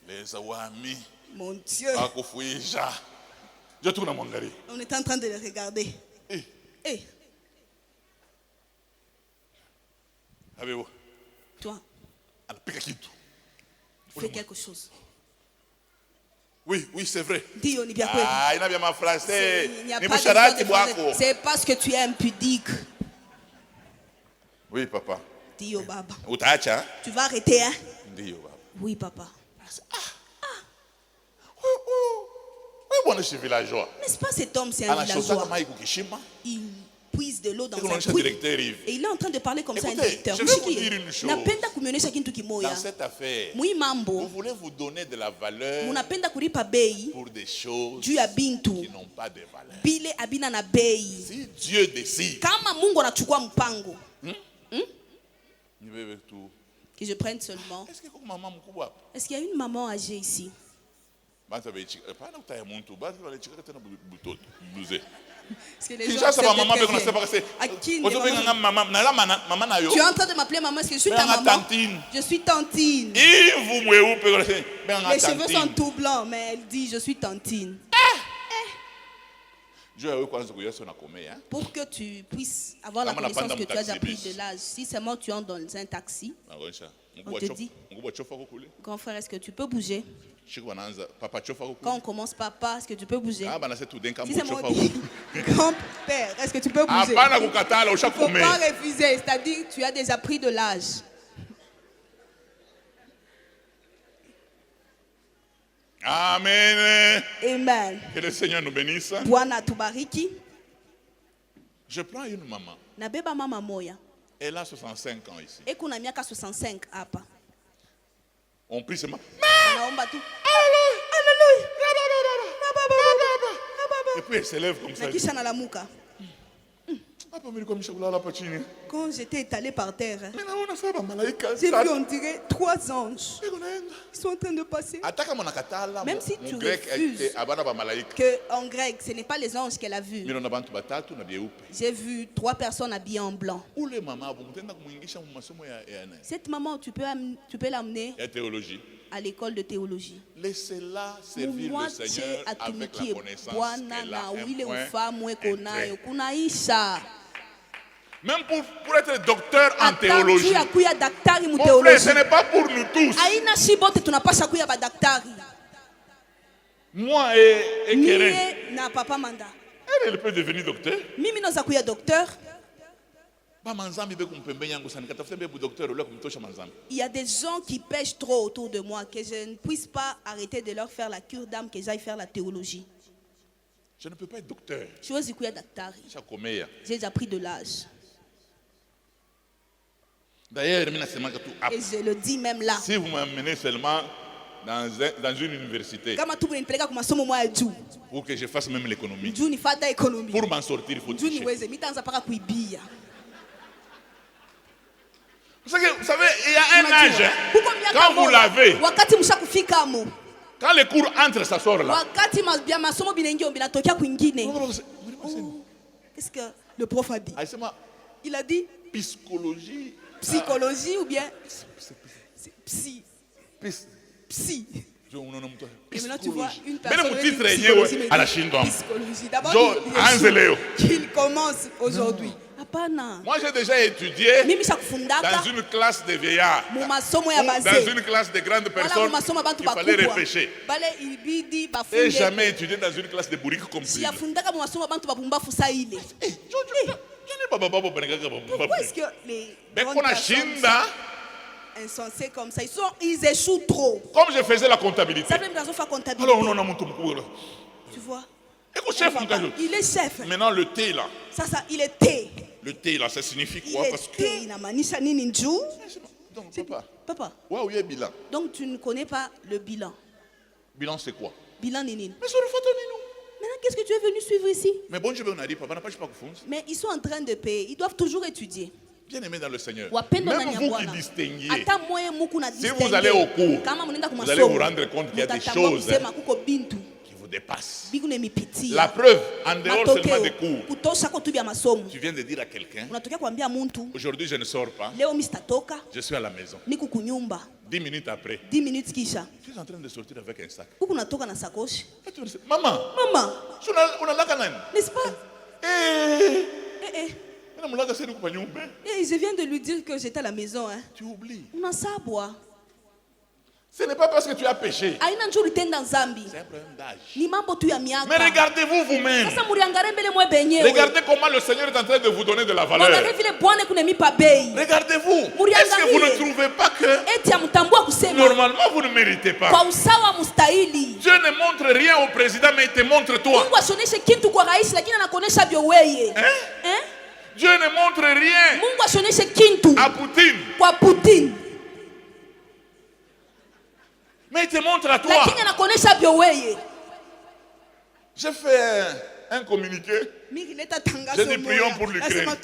Les amis. Mon Dieu. Je tourne à mon gari. On est en train de les regarder. Toi, fais quelque chose. Oui, c'est vrai. Dis, on est bien il n'a bien ma phrase. C'est parce que tu es impudique. Oui, papa. Dis au baba. Tu vas arrêter, hein? Dis au baba. Oui, papa. Oui, bon, je suis villageois. N'est-ce pas cet homme, c'est un villageois? Il puise de l'eau dans Et il est en train de parler comme ça à un directeur. Je vais vous dire une chose. Dans cette affaire, vous voulez vous donner de la valeur pour des choses qui n'ont pas de valeur. Si Dieu décide que je prenne seulement. Est-ce qu'il y a une maman âgée ici? Tu es en train de m'appeler maman, est-ce que je suis ta maman? Je suis tantine. Les cheveux sont tout blancs, mais elle dit je suis tantine. Pour que tu puisses avoir la connaissance que tu as déjà pris de l'âge. Si seulement tu entres dans un taxi, on te dit, grand frère, est-ce que tu peux bouger? Quand on commence papa, est-ce que tu peux bouger? Si c'est moi dit, grand-père, est-ce que tu peux bouger? Il ne faut pas refuser, c'est-à-dire tu as déjà pris de l'âge. Amen. Amen. Que le Seigneur nous bénisse. Je prends une maman. Elle a 65 ans ici. On prie seulement. Et puis elle s'élève comme ça. Quand j'étais étalé par terre, j'ai vu on dirait 3 anges. Ils sont en train de passer. Même si tu refuses qu'en grec, ce n'est pas les anges qu'elle a vus. J'ai vu 3 personnes habillées en blanc. Cette maman, tu peux l'amener à l'école de théologie. Laissez-la servir le Seigneur avec la connaissance qu'elle a. Même pour être docteur en théologie. Mon frère, ce n'est pas pour nous tous. Moi et Keren. Elle peut devenir docteur. Il y a des gens qui pêchent trop autour de moi, que je ne puisse pas arrêter de leur faire la cure d'âme, que j'aille faire la théologie. Je ne peux pas être docteur. J'ai déjà pris de l'âge. D'ailleurs, et je le dis même là. Si vous m'amenez seulement dans une université pour que je fasse même l'économie, pour m'en sortir, il faut tricher. Vous savez, il y a un âge, quand vous l'avez, quand les cours entrent, ça sort là. Qu'est-ce que le prof a dit? Il a dit psychologie ou bien psy. Et maintenant tu vois une personne qui psychologie. D'abord qu'il commence aujourd'hui. Moi j'ai déjà étudié dans une classe de vieillards, dans une classe de grandes personnes qu'il fallait repêcher. Et jamais étudié dans une classe de bourriques comme ça. Pourquoi est-ce que les insensés comme ça, ils échouent trop? Comme je faisais la comptabilité. Tu vois? Il est chef. Maintenant le thé là. Ça, il est thé. Le thé là, ça signifie quoi? Parce que... Donc papa. Wow, il y a bilan. Donc tu ne connais pas le bilan. Bilan c'est quoi? Bilan nini. Mais sur le photo nini. Maintenant, qu'est-ce que tu es venu suivre ici? Mais bon, je vais en dire, papa n'a pas de mais ils sont en train de payer. Ils doivent toujours étudier. Bien aimé dans le Seigneur. Même vous qui distinguez, si vous allez au cours, vous allez vous rendre compte qu'il y a des choses qui vous dépassent. La preuve, en dehors seulement des cours, tu viens de dire à quelqu'un, aujourd'hui je ne sors pas, je suis à la maison. 10 minutes après, tu es en train de sortir avec un sac. Maman, n'est-ce pas? Et je viens de lui dire que j'étais à la maison. Tu oublies. Ce n'est pas parce que tu as péché. C'est un problème d'âge. Mais regardez-vous vous-même. Regardez comment le Seigneur est en train de vous donner de la valeur. Regardez-vous. Est-ce que vous ne trouvez pas que normalement vous ne méritez pas? Dieu ne montre rien au président, mais il te montre toi. Dieu ne montre rien à Poutine. Mais il te montre à toi. J'ai fait un communiqué. J'ai dit prions pour l'Ukraine.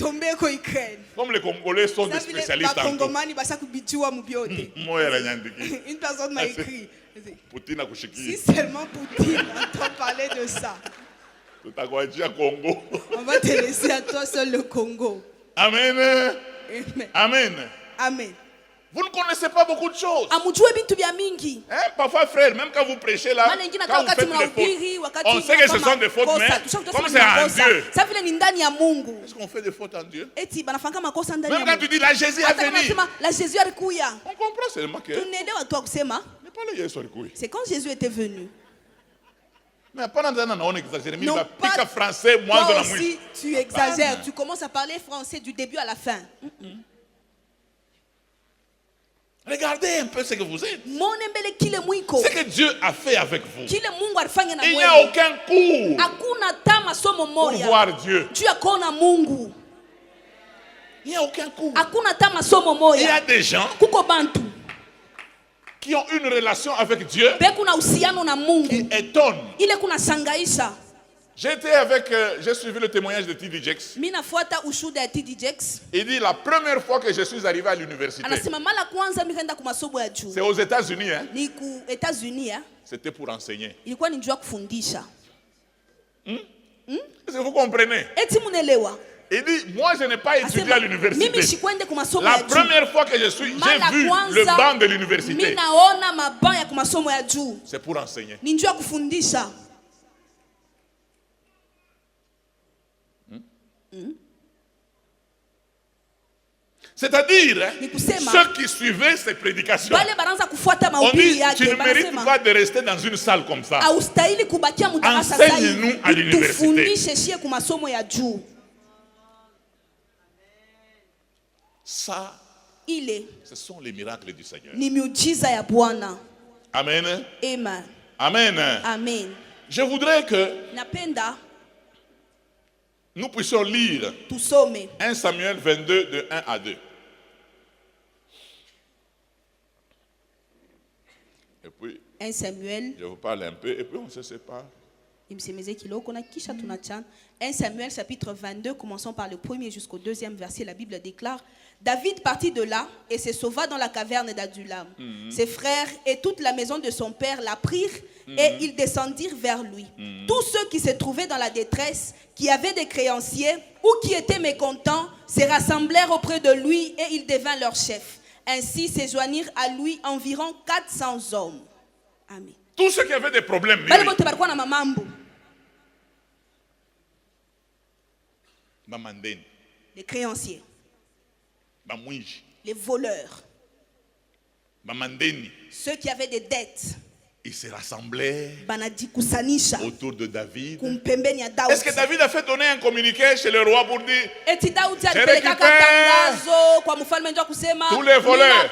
Comme les Congolais sont des spécialistes en tout. Une personne m'a écrit. Si seulement Poutine entend parler de ça. On va te laisser à toi seul le Congo. Amen. Amen. Amen. Amen. Vous ne connaissez pas beaucoup de choses. Hein? Parfois, frère, même quand vous prêchez là, quand vous faites des fautes, on sait que ce sont des fautes, mais comme c'est en Dieu, est-ce qu'on fait des fautes en Dieu? Même quand tu dis la Jésus est venu, on comprend seulement que c'est quand Jésus était venu. Mais pendant on exagère, mais il va piquer français, moi toi aussi, tu exagères, tu commences à parler français du début à la fin. Regardez un peu ce que vous êtes. Ce que Dieu a fait avec vous. Il n'y a aucun cours pour voir Dieu. Il n'y a aucun cours. Il y a des gens qui ont une relation avec Dieu qui étonne. J'ai suivi le témoignage de T.D. Jakes. Il dit la première fois que je suis arrivé à l'université, c'est aux États-Unis. Hein? C'était pour enseigner. Est-ce que vous comprenez? Il dit, moi je n'ai pas étudié à l'université. La première fois que j'ai vu le banc de l'université, c'est pour enseigner. C'est-à-dire, ceux qui suivaient ces prédications, on dit, tu ne mérites pas de rester dans une salle comme ça. Enseigne-nous à l'université. Ça, ce sont les miracles du Seigneur. Amen. Amen. Amen. Je voudrais que nous puissions lire 1 Samuel 22 de 1 à 2. Et puis, 1 Samuel. Je vous parle un peu et puis on se sépare. 1 Samuel chapitre 22, commençons par le premier jusqu'au deuxième verset. La Bible déclare: David partit de là et se sauva dans la caverne d'Adullam. Ses frères et toute la maison de son père l'apprirent et ils descendirent vers lui. Tous ceux qui se trouvaient dans la détresse, qui avaient des créanciers ou qui étaient mécontents, se rassemblèrent auprès de lui et il devint leur chef. Ainsi se joignirent à lui environ 400 hommes. Amen. Tous ceux qui avaient des problèmes, les créanciers, les voleurs, ceux qui avaient des dettes, ils se rassemblaient autour de David. Est-ce que David a fait donner un communiqué chez le roi pour dire: je récupère tous les voleurs?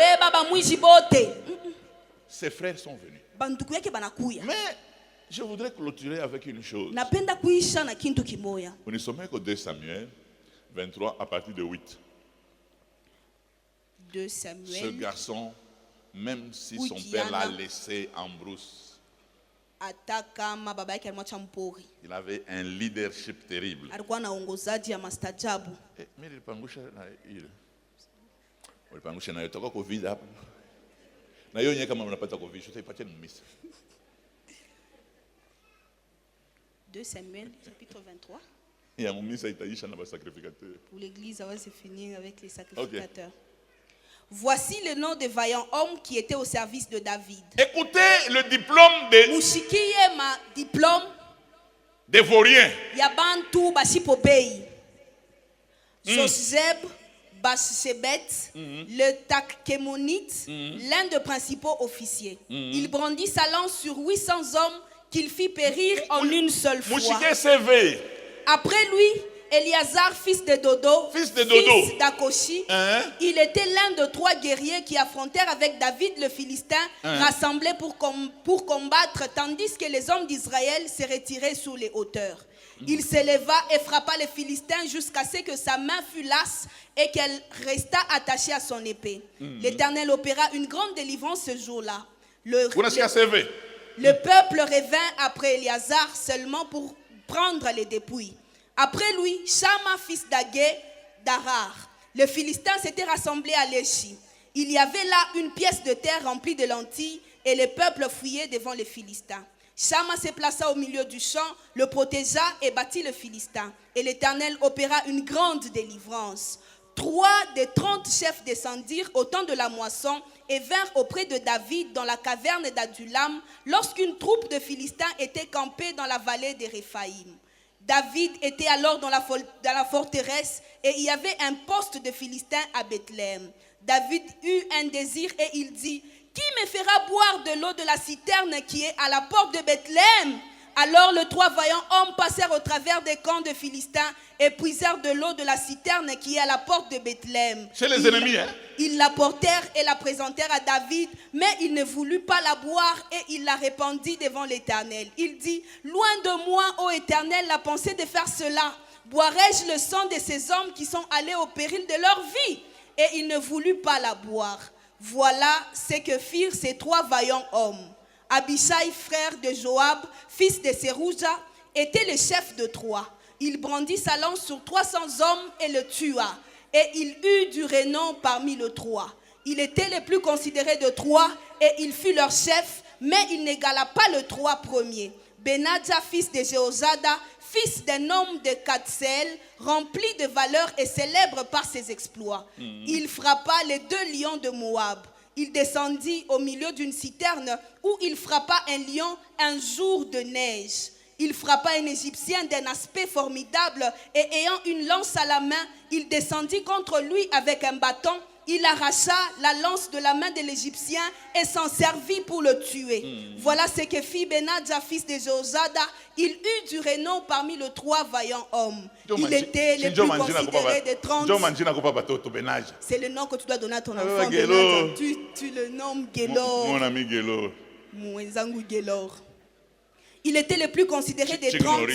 Ses frères sont venus. Mais je voudrais clôturer avec une chose. Vous ne sommes qu'au 2 Samuel 23 à partir de 8. 2 Samuel. Ce garçon, même si son père l'a laissé en brousse, il avait un leadership terrible. Deux Samuel, chapitre 23. Pour l'église, ça va se finir avec les sacrificateurs. Okay. Voici le nom des vaillants hommes qui étaient au service de David. Écoutez le diplôme des vauriens. Sosjeb, Bashebet, le Takkémonite, l'un des principaux officiers. Il brandit sa lance sur 800 hommes qu'il fit périr en une seule fois. Après lui Éliazar, fils de Dodo, fils d'Akoshi, il était l'un de 3 guerriers qui affrontèrent avec David le Philistin, rassemblés pour combattre, tandis que les hommes d'Israël se retiraient sur les hauteurs. Il s'éleva et frappa les Philistins jusqu'à ce que sa main fût lasse et qu'elle resta attachée à son épée. L'Éternel opéra une grande délivrance ce jour-là. Le peuple revint après Éliazar seulement pour prendre les dépouilles. Après lui, Shama, fils d'Agé, d'Arar. Les Philistins s'étaient rassemblés à Léchi. Il y avait là une pièce de terre remplie de lentilles et le peuple fuyait devant les Philistins. Shama se plaça au milieu du champ, le protégea et battit le Philistin. Et l'Éternel opéra une grande délivrance. 3 des 30 chefs descendirent au temps de la moisson et vinrent auprès de David dans la caverne d'Adulam lorsqu'une troupe de Philistins était campée dans la vallée des Réphaïm. David était alors dans la forteresse et il y avait un poste de Philistins à Bethléem. David eut un désir et il dit: qui me fera boire de l'eau de la citerne qui est à la porte de Bethléem? Alors les 3 vaillants hommes passèrent au travers des camps de Philistins et puisèrent de l'eau de la citerne qui est à la porte de Bethléem. Chez les ennemis, hein? Ils la portèrent et la présentèrent à David, mais il ne voulut pas la boire et il la répandit devant l'Éternel. Il dit: loin de moi, ô Éternel, la pensée de faire cela. Boirai-je le sang de ces hommes qui sont allés au péril de leur vie? Et il ne voulut pas la boire. Voilà ce que firent ces 3 vaillants hommes. Abishai, frère de Joab, fils de Serouja, était le chef de 3. Il brandit sa lance sur 300 hommes et le tua. Et il eut du renom parmi les 3. Il était le plus considéré de 3 et il fut leur chef, mais il n'égala pas le 3 premiers. Benadja, fils de Jéhozada, fils d'un homme de Katsel, rempli de valeur et célèbre par ses exploits. Il frappa les 2 lions de Moab. Il descendit au milieu d'une citerne où il frappa un lion un jour de neige. Il frappa un Égyptien d'un aspect formidable et ayant une lance à la main, il descendit contre lui avec un bâton. Il arracha la lance de la main de l'Égyptien et s'en servit pour le tuer. Voilà ce que fit Benadja, fils de Jéhozada. Il eut du renom parmi les 3 vaillants hommes. Il était le plus considéré des 30. C'est le nom que tu dois donner à ton enfant. Tu le nommes Gelor. Mon ami Gelor. Mouenzangu Gelor. Il était le plus considéré des 30.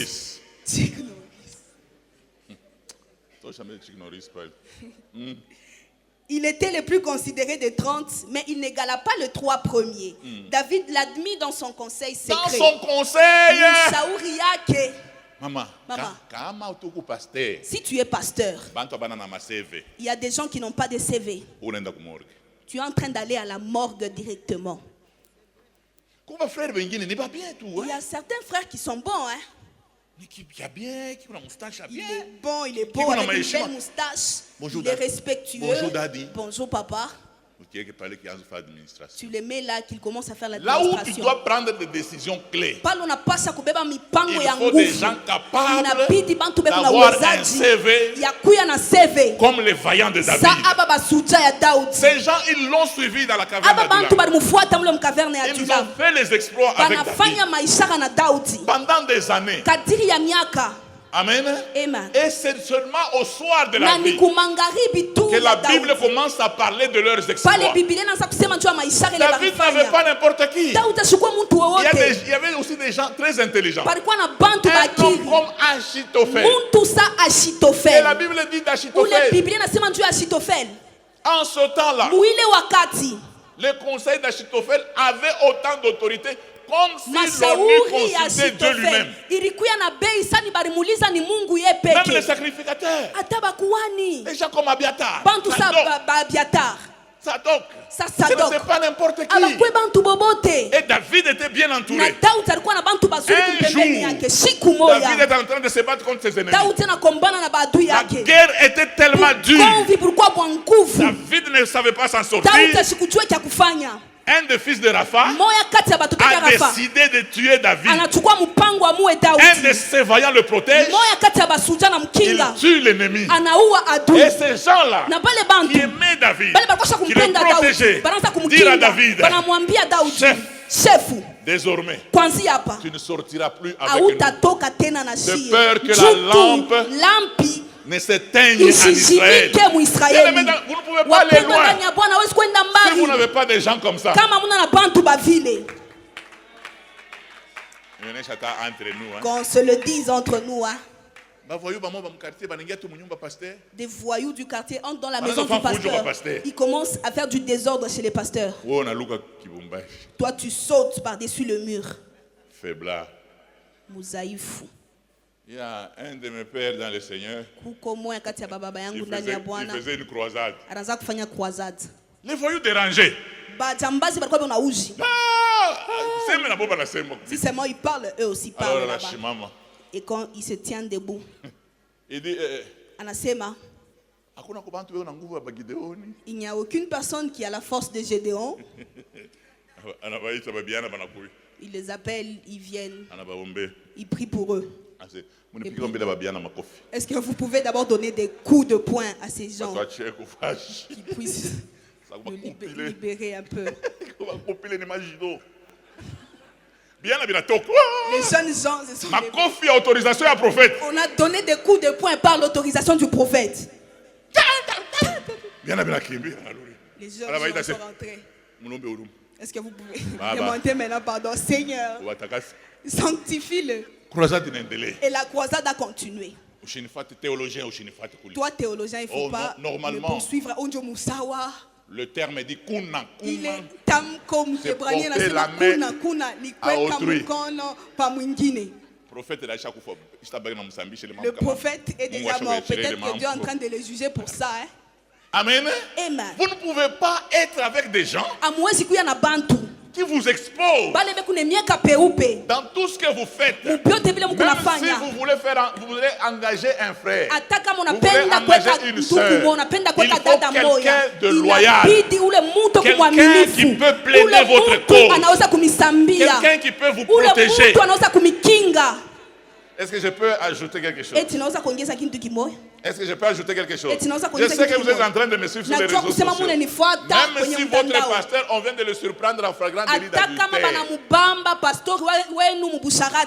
Il était le plus considéré des 30, mais il n'égala pas le 3 premiers. David l'admit dans son conseil secret. Dans son conseil. Maman, si tu es pasteur, il y a des gens qui n'ont pas de CV. Tu es en train d'aller à la morgue directement. Il y a certains frères qui sont bons, hein? Il est bon, il est beau avec une belle moustache. Il est respectueux. Bonjour daddy. Bonjour papa. Tu les mets là qu'il commence à faire Là l'administration. où tu dois prendre des décisions clés. Il faut des gens capables d'avoir un CV comme les vaillants de David. Ces gens, ils l'ont suivi dans la caverne d'Adulam. Ils ont fait les exploits avec David pendant des années. Amen. Et c'est seulement au soir de la vie que la Bible commence à parler de leurs exploits. David n'avait pas n'importe qui. Il y avait aussi des gens très intelligents. Un homme comme Achitophel. Et la Bible dit d'Achitophel. En ce temps-là, le conseil d'Achitophel avait autant d'autorité comme si l'on eût consulté Dieu lui-même. Même les sacrificateurs. Les gens comme Abiatar. Sadok. Ce n'était pas n'importe qui. Et David était bien entouré. Un jour, David était en train de se battre contre ses ennemis. La guerre était tellement dure. David ne savait pas s'en sortir. Un des fils de Rapha a décidé de tuer David. Un de ses vaillants le protège. Il tue l'ennemi. Et ces gens-là qui aimaient David, qui le protégeaient, dirent à David: chef, Désormais, tu ne sortiras plus avec nous. De peur que la lampe ne s'éteigne en Israël. Vous ne pouvez pas aller loin si vous n'avez pas des gens comme ça. Qu'on se le dise entre nous. Des voyous du quartier entrent dans la maison du pasteur. Ils commencent à faire du désordre chez les pasteurs. Toi, tu sautes par-dessus le mur. Faiblard. Il y a un de mes pères dans le Seigneur. Il faisait une croisade. Les voyous dérangés. Si seulement ils parlent, eux aussi parlent. Et quand ils se tiennent debout, il dit, il n'y a aucune personne qui a la force de Gédéon. Il les appelle, ils viennent, ils prient pour eux. Est-ce que vous pouvez d'abord donner des coups de poing à ces gens qui puissent nous libérer un peu? Les jeunes gens se sont levés. On a donné des coups de poing par l'autorisation du prophète. Les jeunes gens sont rentrés. Est-ce que vous pouvez demander maintenant pardon? Seigneur, sanctifie-le. Et la croisade a continué. Toi, théologien, il ne faut pas me poursuivre. Le terme dit kuna. Il est tam comme hébraïen, c'est la kuna à autrui. Le prophète est déjà mort. Peut-être que Dieu est en train de le juger pour ça. Hein? Amen. Amen. Vous ne pouvez pas être avec des gens qui vous exposent dans tout ce que vous faites. Même si vous voulez engager un frère, vous voulez engager une soeur, il faut quelqu'un de loyal, quelqu'un qui peut plaider votre cause, quelqu'un qui peut vous protéger. Est-ce que je peux ajouter quelque chose? Est-ce que je peux ajouter quelque chose? Je sais que vous êtes en train de me suivre sur les réseaux sociaux. Même si votre pasteur, on vient de le surprendre en flagrant délit d'adultère.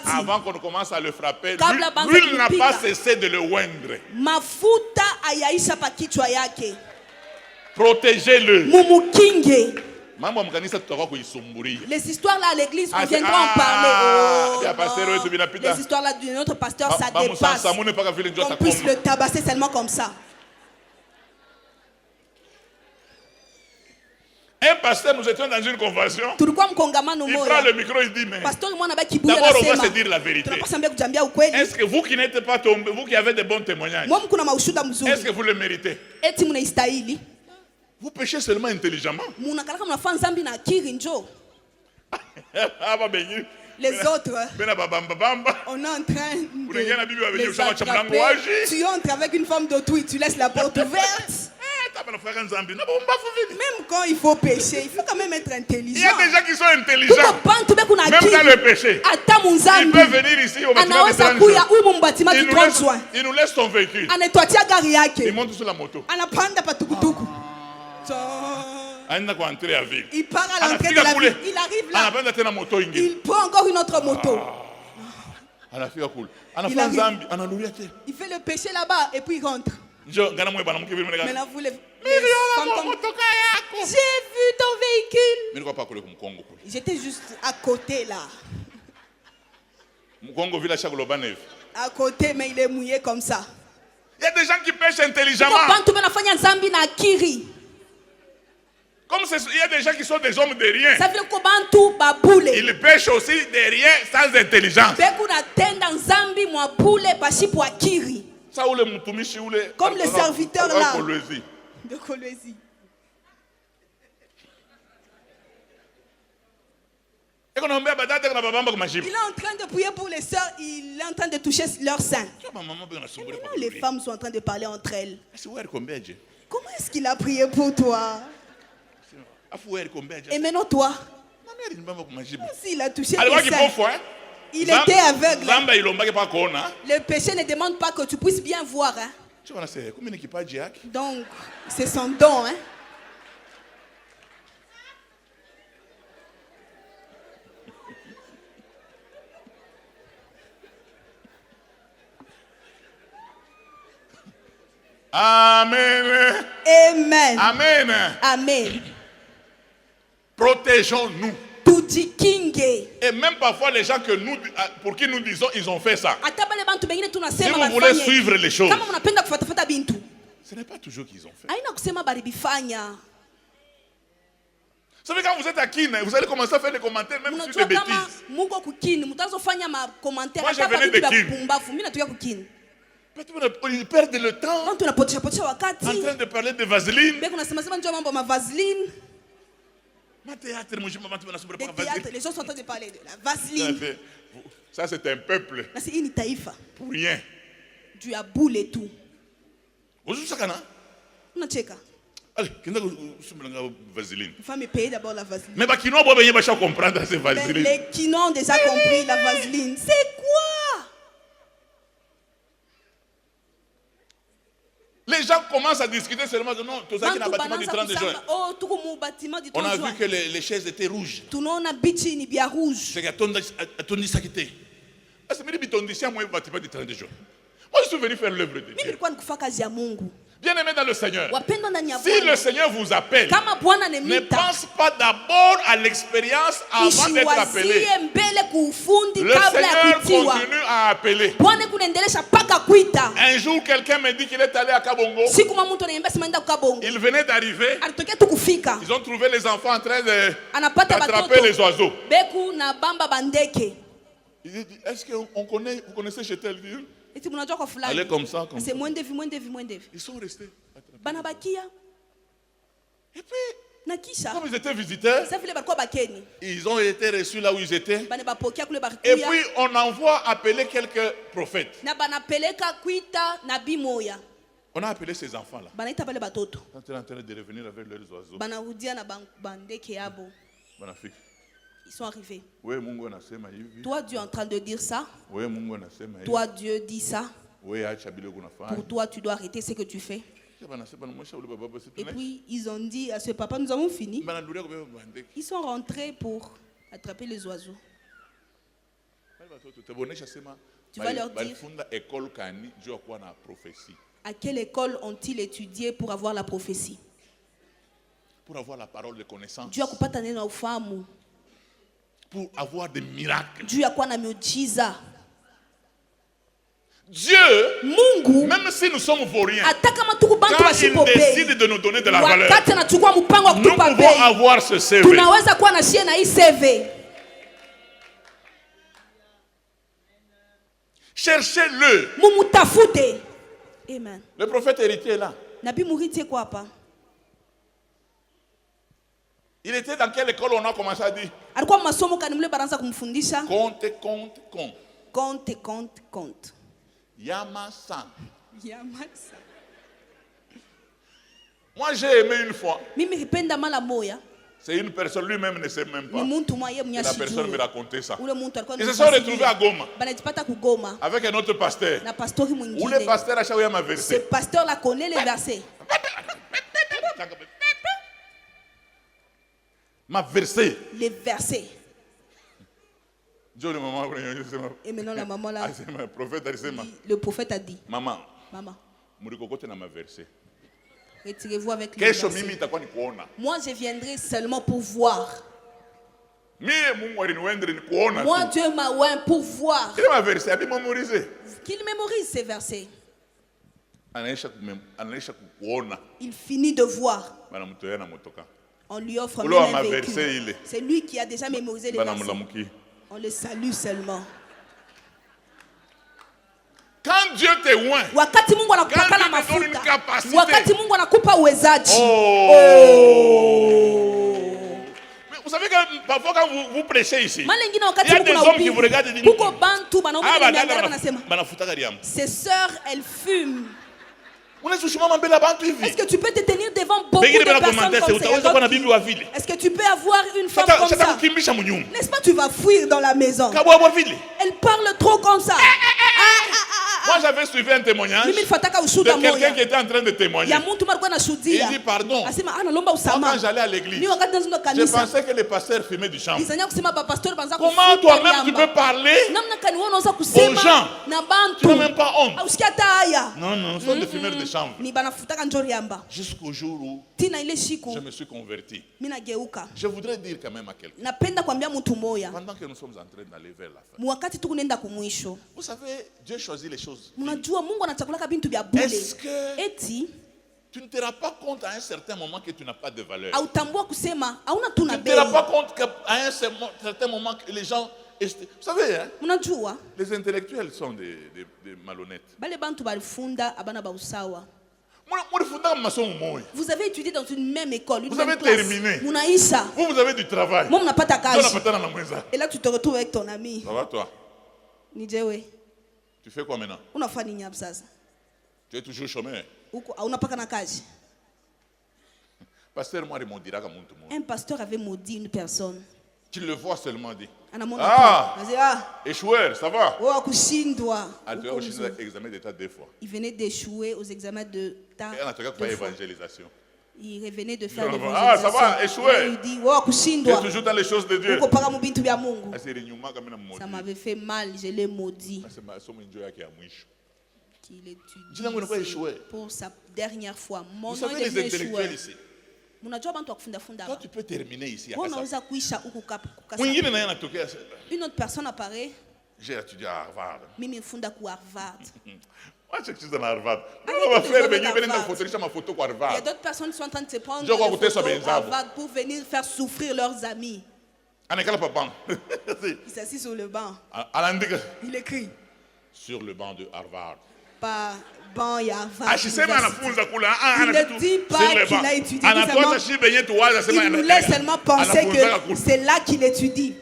Avant qu'on commence à le frapper, l'huile n'a pas cessé de le oindre. Protégez-le. Les histoires là à l'église, on viendra en parler. Les histoires là de notre pasteur, ça dépasse. On puisse le tabasser seulement comme ça. Un pasteur, nous étions dans une convention. Il prend le micro, il dit, mais d'abord on va se dire la vérité. Est-ce que vous qui n'êtes pas tombé, vous qui avez de bons témoignages, est-ce que vous le méritez? Vous péchez seulement intelligemment. Les autres, on est en train de les attraper. Tu entres avec une femme d'autrui, tu laisses la porte ouverte. Même quand il faut pécher, il faut quand même être intelligent. Il y a des gens qui sont intelligents. Même dans le péché. Ils peuvent venir ici au bâtiment de 30 jours. Ils nous laissent son véhicule. Ils montent sur la moto. Il part à l'entrée de la ville. Il arrive là. Il prend encore une autre moto. Il fait le péché là-bas et puis il rentre. Maintenant vous les femmes comme... J'ai vu ton véhicule. J'étais juste à côté là. À côté, mais il est mouillé comme ça. Il y a des gens qui pêchent intelligemment. Comme il y a des gens qui sont des hommes de rien. Ils pêchent aussi de rien sans intelligence. Comme le serviteur là de Kolwezi. Il est en train de prier pour les sœurs, il est en train de toucher leur sein. Les femmes sont en train de parler entre elles. Comment est-ce qu'il a prié pour toi? Et maintenant toi, s'il a touché tes seins, il était aveugle. Le péché ne demande pas que tu puisses bien voir. Hein? Donc, c'est son don. Hein? Amen. Amen. Amen. Amen. Protégeons-nous. Et même parfois les gens pour qui nous disons, ils ont fait ça. Si vous voulez suivre les choses, ce n'est pas toujours qu'ils ont fait. Vous savez, quand vous êtes à Kin, vous allez commencer à faire des commentaires même sur des bêtises. Moi, je venais de Kin. Ils perdent le temps en train de parler de vaseline. Les gens sont en train de parler de la vaseline. Ça, c'est un peuple. Pour rien. Tu as boule et tout. Allez, vaseline. Il faut me payer d'abord la vaseline. Mais les Kinois comprendre ces vaseline. Les Kinois ont déjà compris la vaseline. C'est quoi? Les gens commencent à discuter seulement de non, tout ça qui est dans le bâtiment du 30 juin. On a vu que les chaises étaient rouges. C'est que tu ça qui était. C'est même le bâtiment du 30 juin. Moi, je suis venu faire l'œuvre de Dieu. Bien aimé dans le Seigneur, si le Seigneur vous appelle, ne pense pas d'abord à l'expérience avant d'être appelé. Le Seigneur continue à appeler. Un jour, quelqu'un me dit qu'il est allé à Kabongo. Il venait d'arriver. Ils ont trouvé les enfants en train d'attraper les oiseaux. Il dit, est-ce que vous connaissez chez tel ville? Allez comme ça, comme ça. Ils sont restés. Et puis, comme ils étaient visiteurs, ils ont été reçus là où ils étaient. Et puis, on envoie appeler quelques prophètes. On a appelé ces enfants-là. Quand ils sont en train de revenir avec leurs oiseaux. Magnifique. Ils sont arrivés. Toi, Dieu est en train de dire ça. Toi, Dieu dit ça. Pour toi, tu dois arrêter ce que tu fais. Et puis, ils ont dit à ce papa, nous avons fini. Ils sont rentrés pour attraper les oiseaux. Tu vas leur dire à quelle école ont-ils étudié pour avoir la prophétie? Pour avoir la parole de connaissance. Dieu a kupata neno ufahamu. Pour avoir des miracles. Dieu a kuwa na miujiza. Dieu, Mungu, même si nous sommes vauriens, quand il décide de nous donner de la valeur, nous pouvons avoir ce CV. Cherchez-le. Amen. Le prophète héritier est là. Il était dans quelle école on a commencé à dire? Compte. Yamasan. Moi j'ai aimé une fois. C'est une personne, lui-même ne sait même pas. La personne me racontait ça. Ils se sont retrouvés à Goma avec un autre pasteur. Où le pasteur a chaoué ma versé. Ce pasteur là connaît les versets. M'a versé. Les versets. Et maintenant la maman là. Le prophète a dit. Maman. Retirez-vous avec les versets. Moi je viendrai seulement pour voir. Moi Dieu m'a oint pour voir. Qu'il mémorise ces versets. Il finit de voir. On lui offre même un véhicule. C'est lui qui a déjà mémorisé les versets. On le salue seulement. Quand Dieu te oint, quand Dieu te donne une capacité, mais vous savez que parfois quand vous prêchez ici, il y a des hommes qui vous regardent et disent, ces sœurs, elles fument. Est-ce que tu peux te tenir devant beaucoup de personnes comme ça? Est-ce que tu peux avoir une femme comme ça? N'est-ce pas, tu vas fuir dans la maison. Elle parle trop comme ça. Moi, j'avais suivi un témoignage de quelqu'un qui était en train de témoigner. Il dit pardon. Quand j'allais à l'église, je pensais que les pasteurs fumaient du chanvre. Comment toi-même tu peux parler aux gens? Tu n'as même pas honte. Non, non, ce sont des fumeurs de chanvre. Jusqu'au jour où je me suis converti. Je voudrais dire quand même à quelqu'un, pendant que nous sommes en train d'aller vers la fin, vous savez, Dieu choisit les choses. Est-ce que tu ne te rends pas compte à un certain moment que tu n'as pas de valeur? Tu ne te rends pas compte qu'à un certain moment que les gens... Vous savez, hein, les intellectuels sont des malhonnêtes. Vous avez étudié dans une même école, vous avez terminé. Vous avez du travail. Et là tu te retrouves avec ton ami. Ça va toi? Tu fais quoi maintenant? Tu es toujours chômeur. Pasteur, moi, un pasteur avait maudit une personne. Tu le vois seulement dit. Ah, échoueur, ça va? Il venait d'échouer aux examens d'État. Il revenait de faire l'évangélisation. Ah, ça va, échouer. Tu es toujours dans les choses de Dieu. Ça m'avait fait mal, je l'ai maudit. Qu'il étudie pour sa dernière fois. Vous savez les intellectuels ici. Toi, tu peux terminer ici. Une autre personne apparaît. J'ai étudié à Harvard. Harvard. Moi, je suis dans Harvard. On va faire venir ma photo. Il y a d'autres personnes qui sont en train de se prendre des photos Harvard pour venir faire souffrir leurs amis. Il s'assit sur le banc. Il écrit. Sur le banc de Harvard. Pas banc et Harvard. Il ne dit pas qu'il a étudié. Il nous laisse seulement penser que c'est là qu'il étudie.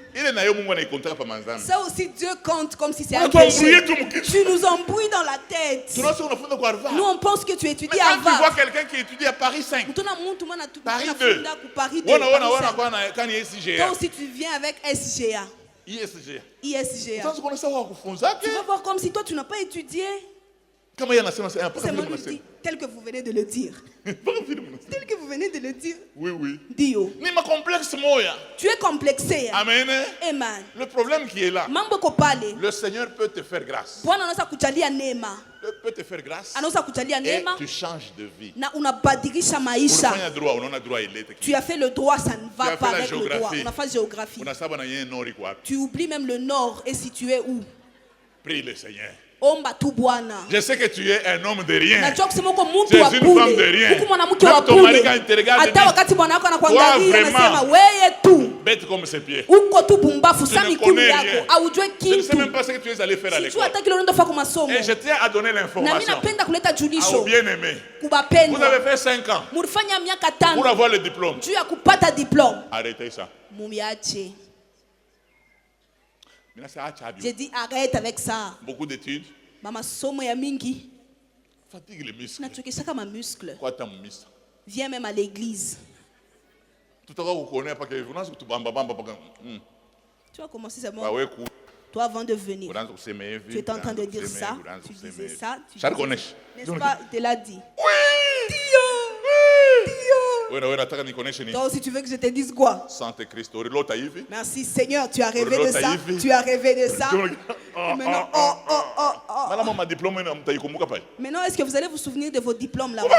Ça aussi Dieu compte comme si c'est un péché. Tu nous embrouilles dans la tête. Nous on pense que tu étudies à Harvard. Quand tu vois quelqu'un qui étudie à Paris 5, Paris 2, toi aussi tu viens avec SGA. ISGA. Tu vas voir comme si toi tu n'as pas étudié. Tel que vous venez de le dire. Tel que vous venez de le dire. Oui. Dio. Tu es complexé. Amen. Amen. Le problème qui est là, le Seigneur peut te faire grâce. Peut te faire grâce et tu changes de vie. Tu as fait le droit, ça ne va pas avec le droit. On a fait géographie. Tu oublies même le nord et situé où? Prie le Seigneur. Je sais que tu es un homme de rien. Tu es une femme de rien. Même ton mari quand il te regarde, toi vraiment bête comme ses pieds. Tu ne connais rien. Je ne sais même pas ce que tu es allé faire à l'école. Et je tiens à donner l'information à vos bien-aimés. Vous avez fait 5 ans pour avoir le diplôme. Arrêtez ça. J'ai dit arrête avec ça. Beaucoup d'études fatigue les muscles. Quoi ta muscle? Viens même à l'église. Tu vas commencer seulement. Toi avant de venir. Tu es en train de dire ça. Tu disais ça. N'est-ce pas? Il te l'a dit. Oui. Toi aussi tu veux que je te dise quoi? Merci Seigneur, tu as rêvé de ça. Tu as rêvé de ça. Maintenant, maintenant, est-ce que vous allez vous souvenir de vos diplômes là? Il y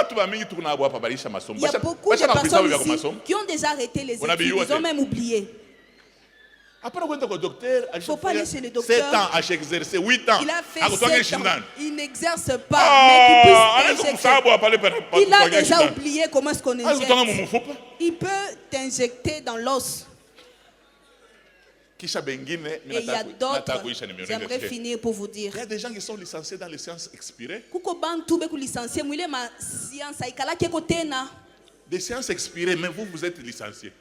a beaucoup de personnes ici qui ont déjà arrêté les études. Ils ont même oublié. Il ne faut pas aller chez le docteur. 7 ans à s'exercer, 8 ans. Il a fait 7 ans. Il n'exerce pas, mais qu'il puisse t'injecter. Il a déjà oublié comment est-ce qu'on injecte. Il peut t'injecter dans l'os. Et il y a d'autres. J'aimerais finir pour vous dire. Il y a des gens qui sont licenciés dans les sciences expirées. Des sciences expirées, mais vous êtes licencié.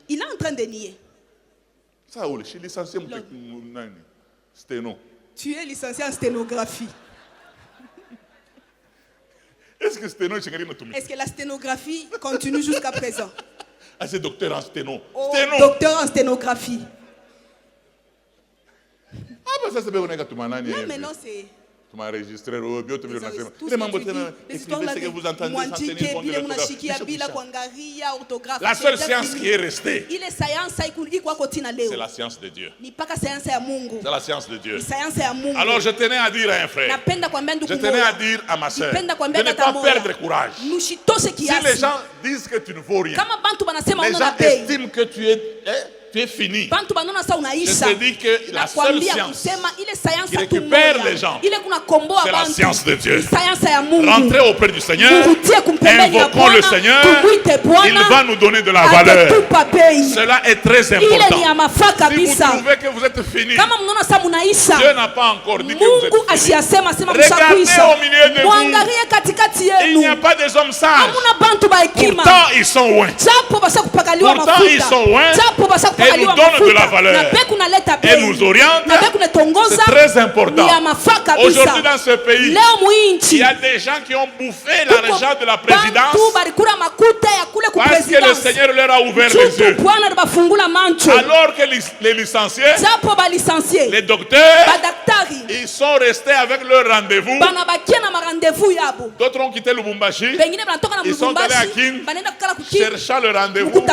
Il est en train de nier. Je suis licencié sténo. Tu es licencié en sténographie. Est-ce que la sténographie continue jusqu'à présent? Ah, c'est docteur en sténo. Docteur en sténographie. Ah, Non, mais non, c'est... Tu m'as enregistré au bio, tu les histoires là que vous entendez, la seule science qui est restée, c'est la science de Dieu. C'est la science de Dieu. Alors je tenais à dire à un frère, je tenais à dire à ma soeur, de ne pas perdre courage. Si les gens disent que tu ne vaux rien, les gens estiment que tu es fini. Je te dis que la seule science qui récupère les gens, c'est la science de Dieu. Rentrez auprès du Seigneur, invoquons le Seigneur, il va nous donner de la valeur. Cela est très important. Si vous trouvez que vous êtes fini, Dieu n'a pas encore dit que vous êtes fini. Regardez au milieu de vous, il n'y a pas des hommes sages. Pourtant ils sont loin. Pourtant ils sont loin. Et nous donne de la valeur et nous oriente. C'est très important. Aujourd'hui dans ce pays, il y a des gens qui ont bouffé l'argent de la présidence parce que le Seigneur leur a ouvert les yeux. Alors que les licenciés, les docteurs, ils sont restés avec leur rendez-vous. D'autres ont quitté Lubumbashi, ils sont allés à Kin cherchant le rendez-vous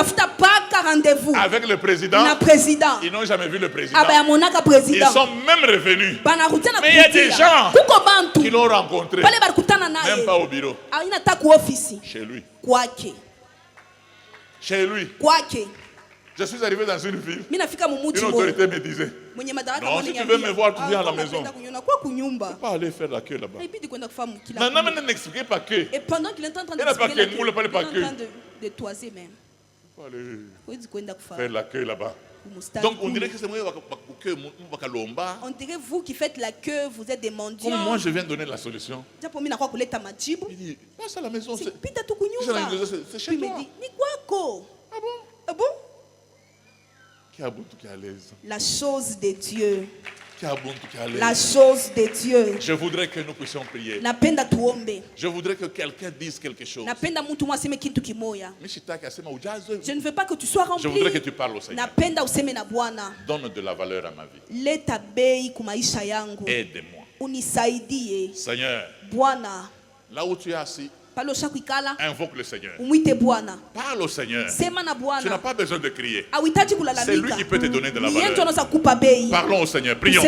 avec le président. Ils n'ont jamais vu le président. Ils sont même revenus. Mais il y a des gens qui l'ont rencontré, même pas au bureau. Chez lui. Chez lui. Je suis arrivé dans une ville. Une autorité me disait, non, si tu veux me voir, tu viens à la maison. Tu ne peux pas aller faire la queue là-bas. Non, mais n'expliquez pas que. Et pendant qu'il est en train de toiser même. Faire la queue là-bas. Donc on dirait que c'est moi qui on dirait vous qui faites la queue, vous êtes des mendiants. Comme moi je viens donner la solution. Il dit, passe à la maison. C'est chez toi. Ah bon? Ah bon? Qui a bon tout qui est à l'aise? La chose de Dieu. La chose de Dieu. Je voudrais que nous puissions prier. Je voudrais que quelqu'un dise quelque chose. Je ne veux pas que tu sois rempli. Je voudrais que tu parles au Seigneur. Donne de la valeur à ma vie. Aide-moi. Seigneur, là où tu es assis, invoque le Seigneur. Parle au Seigneur. Tu n'as pas besoin de crier. C'est lui qui peut te donner de la valeur. Parlons au Seigneur. Prions.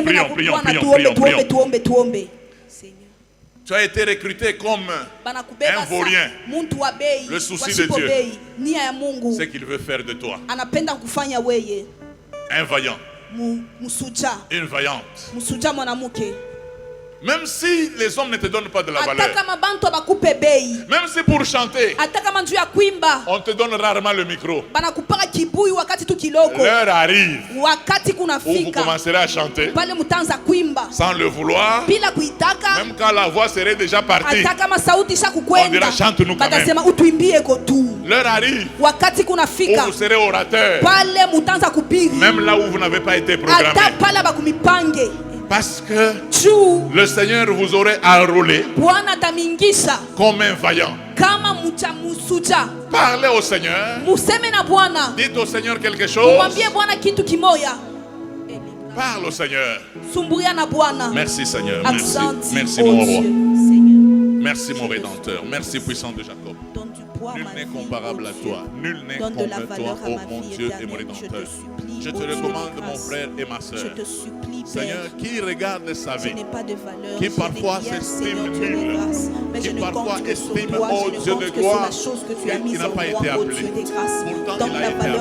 Tu as été recruté comme un vaurien. Le souci de Dieu, c'est qu'il veut faire de toi un vaillant, une vaillante. Même si les hommes ne te donnent pas de la valeur, même si pour chanter, on te donne rarement le micro, l'heure arrive où vous commencerez à chanter sans le vouloir, même quand la voix serait déjà partie, on dira chante-nous quand même. L'heure arrive où vous serez orateur, même là où vous n'avez pas été programmé. Parce que le Seigneur vous aurait enrôlé comme un vaillant. Parlez au Seigneur. Dites au Seigneur quelque chose. Parle au Seigneur. Merci Seigneur. Merci mon roi. Merci mon Rédempteur. Merci puissant de Jacob. Nul n'est comparable à toi. Nul n'est comme toi, oh mon Dieu et mon Rédempteur. Je te recommande mon frère et ma soeur. Seigneur, qui regarde sa vie, qui parfois s'estime nul, qui parfois estime, oh Dieu de gloire, qu'il n'a pas été appelé. Pourtant, il a été appelé.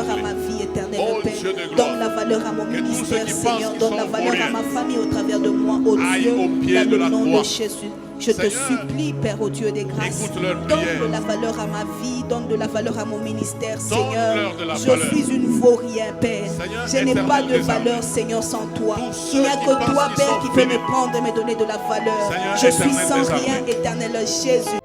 Oh Dieu de gloire, donne la valeur à mon ministère, Seigneur, donne la valeur à ma famille au travers de moi, oh Dieu, dans le nom de Jésus. Je te supplie, Père, au Dieu des grâces, donne de la valeur à ma vie, donne de la valeur à mon ministère, Seigneur. Je suis une vaurien, Père. Je n'ai pas de valeur, Seigneur, sans toi. Il n'y a que toi, Père, qui peut me prendre et me donner de la valeur. Je suis sans rien, éternel Jésus.